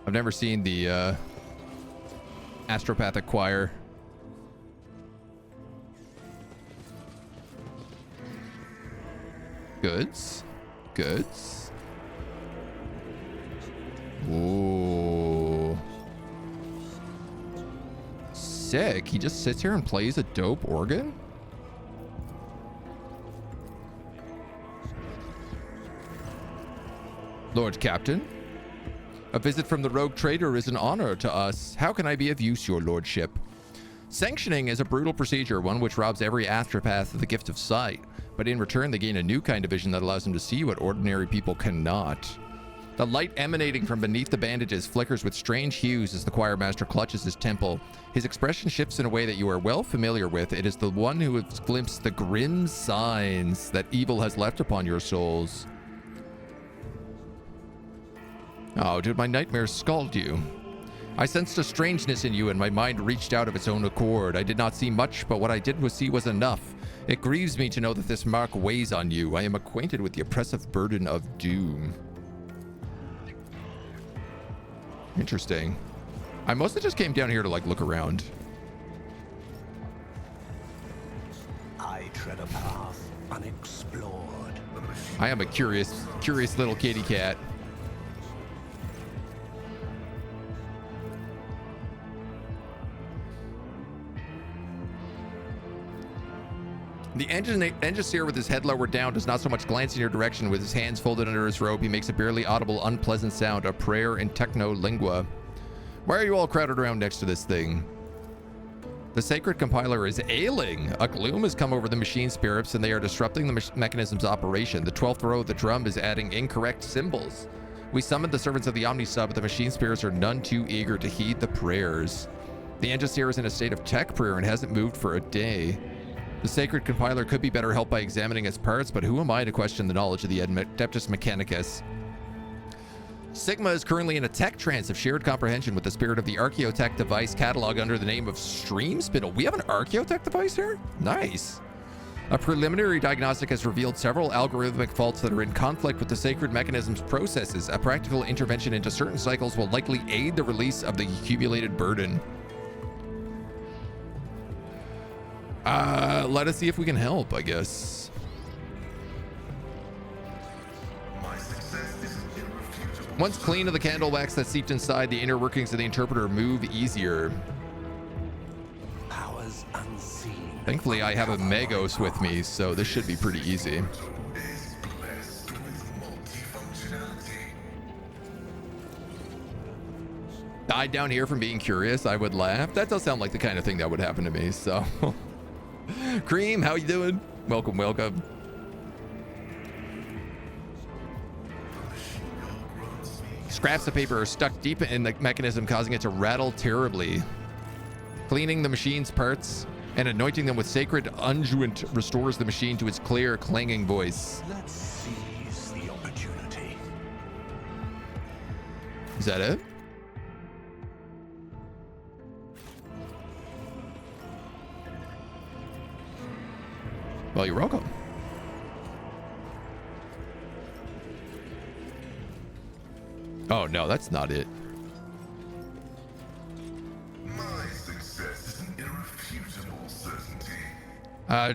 I've never seen the Astropathic Choir. Goods. Goods. Ooh. Sick. He just sits here and plays a dope organ? Lord Captain, a visit from the rogue trader is an honor to us. How can I be of use, your lordship? Sanctioning is a brutal procedure, one which robs every astropath of the gift of sight, but in return they gain a new kind of vision that allows them to see what ordinary people cannot. The light emanating from beneath the bandages flickers with strange hues as the choir master clutches his temple. His expression shifts in a way that you are well familiar with. It is the one who has glimpsed the grim signs that evil has left upon your souls. Oh, did my nightmares scald you? I sensed a strangeness in you and my mind reached out of its own accord. I did not see much, but what I did see was enough. It grieves me to know that this mark weighs on you. I am acquainted with the oppressive burden of doom. Interesting. I mostly just came down here to like look around. I tread a path unexplored. I am a curious little kitty cat. The Engineer with his head lowered down does not so much glance in your direction. With his hands folded under his robe, he makes a barely audible, unpleasant sound, a prayer in techno-lingua. Why are you all crowded around next to this thing? The Sacred Compiler is ailing. A gloom has come over the machine spirits, and they are disrupting the mechanism's operation. The 12th row of the drum is adding incorrect symbols. We summoned the servants of the Omnisub, but the machine spirits are none too eager to heed the prayers. The Engineer is in a state of tech prayer and hasn't moved for a day. The Sacred Compiler could be better helped by examining its parts, but who am I to question the knowledge of the Adeptus Mechanicus? Sigma is currently in a tech trance of shared comprehension with the spirit of the Archaeotech device catalog under the name of Stream Spindle. We have an Archaeotech device here? Nice. A preliminary diagnostic has revealed several algorithmic faults that are in conflict with the sacred mechanism's processes. A practical intervention into certain cycles will likely aid the release of the accumulated burden. Let us see if we can help, I guess. Once clean of the candle wax that seeped inside, the inner workings of the interpreter move easier. Powers unseen. Thankfully, I have a Magos with me, so this should be pretty easy. Died down here from being curious, I would laugh. That does sound like the kind of thing that would happen to me, so... Cream, how you doing? Welcome, welcome. Scraps of paper are stuck deep in the mechanism, causing it to rattle terribly. Cleaning the machine's parts and anointing them with sacred unguent restores the machine to its clear, clanging voice. Let's seize the opportunity. Is that it? Well, you're welcome. Oh, no, that's not it. My success is an irrefutable certainty.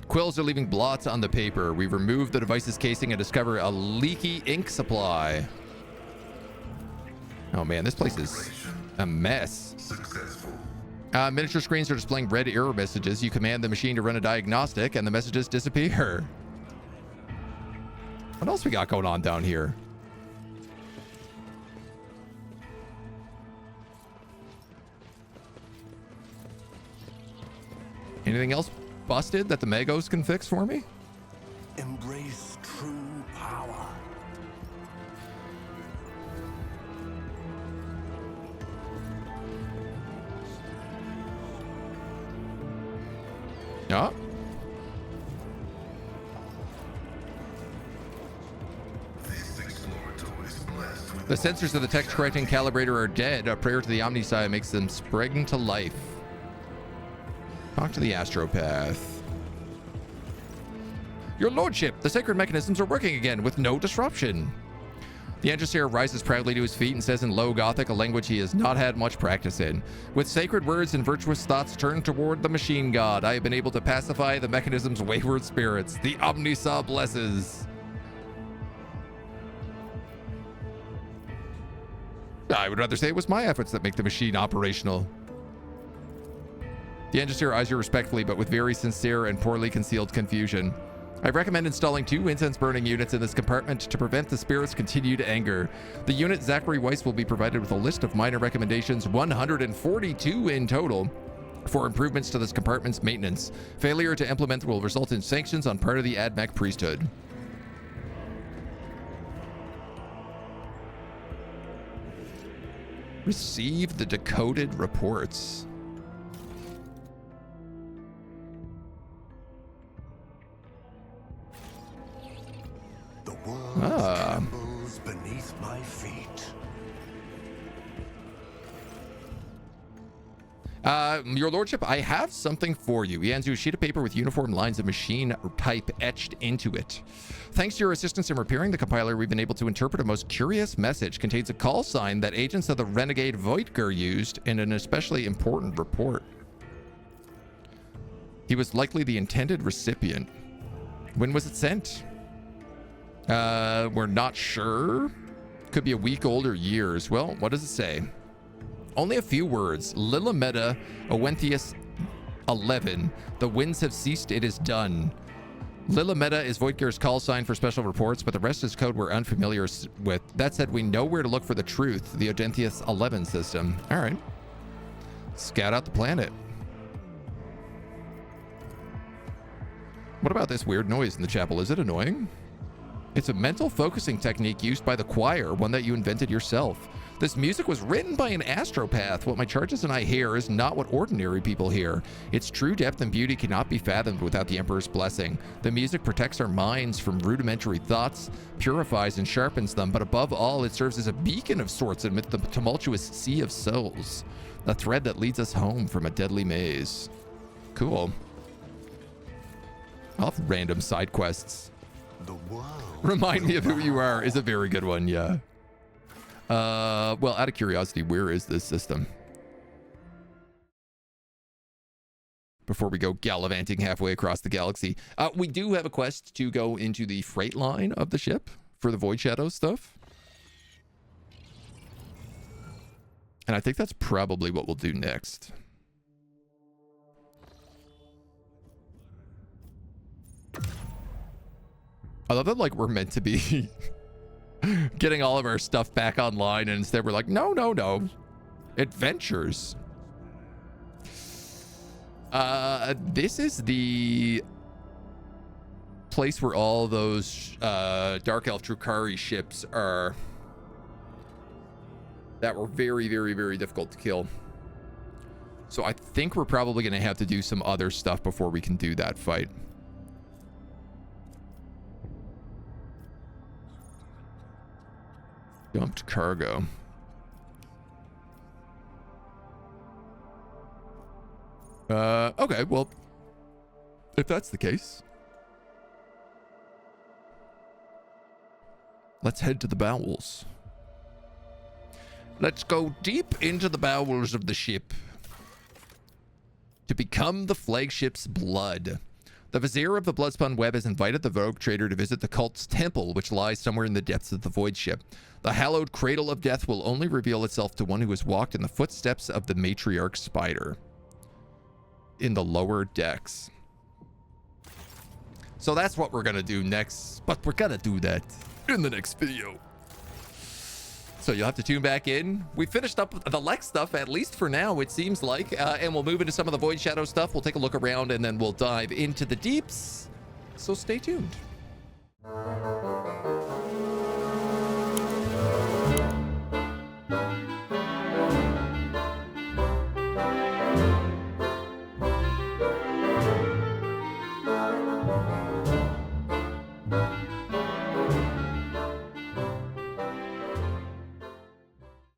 Quills are leaving blots on the paper. We remove the device's casing and discover a leaky ink supply. Oh man, this place is a mess. Successful. Miniature screens are displaying red error messages. You command the machine to run a diagnostic and the messages disappear. What else we got going on down here? Anything else busted that the Magos can fix for me? Embrace true power. Yeah. This explorator is blessed with The sensors of the text correcting calibrator are dead. A prayer to the Omnisci makes them spring to life. Talk to the astropath. Your lordship, the sacred mechanisms are working again with no disruption. The Angelseer rises proudly to his feet and says in low Gothic, a language he has not had much practice in. With sacred words and virtuous thoughts turned toward the machine god, I have been able to pacify the mechanism's wayward spirits. The Omnisci blesses. I would rather say it was my efforts that make the machine operational. The Angelseer eyes you respectfully, but with very sincere and poorly concealed confusion. I recommend installing 2 incense-burning units in this compartment to prevent the spirit's continued anger. The unit Zachary Weiss will be provided with a list of minor recommendations, 142 in total, for improvements to this compartment's maintenance. Failure to implement will result in sanctions on part of the AdMech priesthood. Receive the decoded reports. The world trembles beneath my feet. Your lordship, I have something for you. He hands you a sheet of paper with uniform lines of machine type etched into it. Thanks to your assistance in repairing the compiler, we've been able to interpret a most curious message. Contains a call sign that agents of the renegade Voidker used in an especially important report. He was likely the intended recipient. When was it sent? We're not sure. Could be a week old or years. Well, what does it say? Only a few words. Lilimeta, Owenthius 11. The winds have ceased, it is done. Lilimeta is Voidger's call sign for special reports, but the rest is code we're unfamiliar with. That said, we know where to look for the truth, the Owenthius 11 system. All right. Scout out the planet. What about this weird noise in the chapel? Is it annoying? It's a mental focusing technique used by the choir, one that you invented yourself. This music was written by an astropath. What my charges and I hear is not what ordinary people hear. Its true depth and beauty cannot be fathomed without the Emperor's blessing. The music protects our minds from rudimentary thoughts, purifies and sharpens them, but above all, it serves as a beacon of sorts amidst the tumultuous sea of souls. A thread that leads us home from a deadly maze. Cool. I'll have random side quests. The world. Remind me of who you are is a very good one, yeah. Well, out of curiosity, where is this system? Before we go gallivanting halfway across the galaxy. We do have a quest to go into the freight line of the ship for the Void Shadow stuff. And I think that's probably what we'll do next. I love that, like, we're meant to be getting all of our stuff back online, and instead we're like, no, no, no. Adventures. This is the place where all those Dark Elf Drukhari ships are that were very, very, very difficult to kill. So I think we're probably going to have to do some other stuff before we can do that fight. Dumped cargo. Okay, well, if that's the case, let's head to the bowels. Let's go deep into the bowels of the ship to become the flagship's blood. The Vizier of the Bloodspun Web has invited the Vogue Trader to visit the cult's temple, which lies somewhere in the depths of the void ship. The hallowed cradle of death will only reveal itself to one who has walked in the footsteps of the matriarch spider in the lower decks. So that's what we're gonna do next, but we're gonna do that in the next video. So you'll have to tune back in. We finished up the Lex stuff, at least for now, it seems like, and we'll move into some of the Void Shadow stuff. We'll take a look around, and then we'll dive into the deeps. So stay tuned.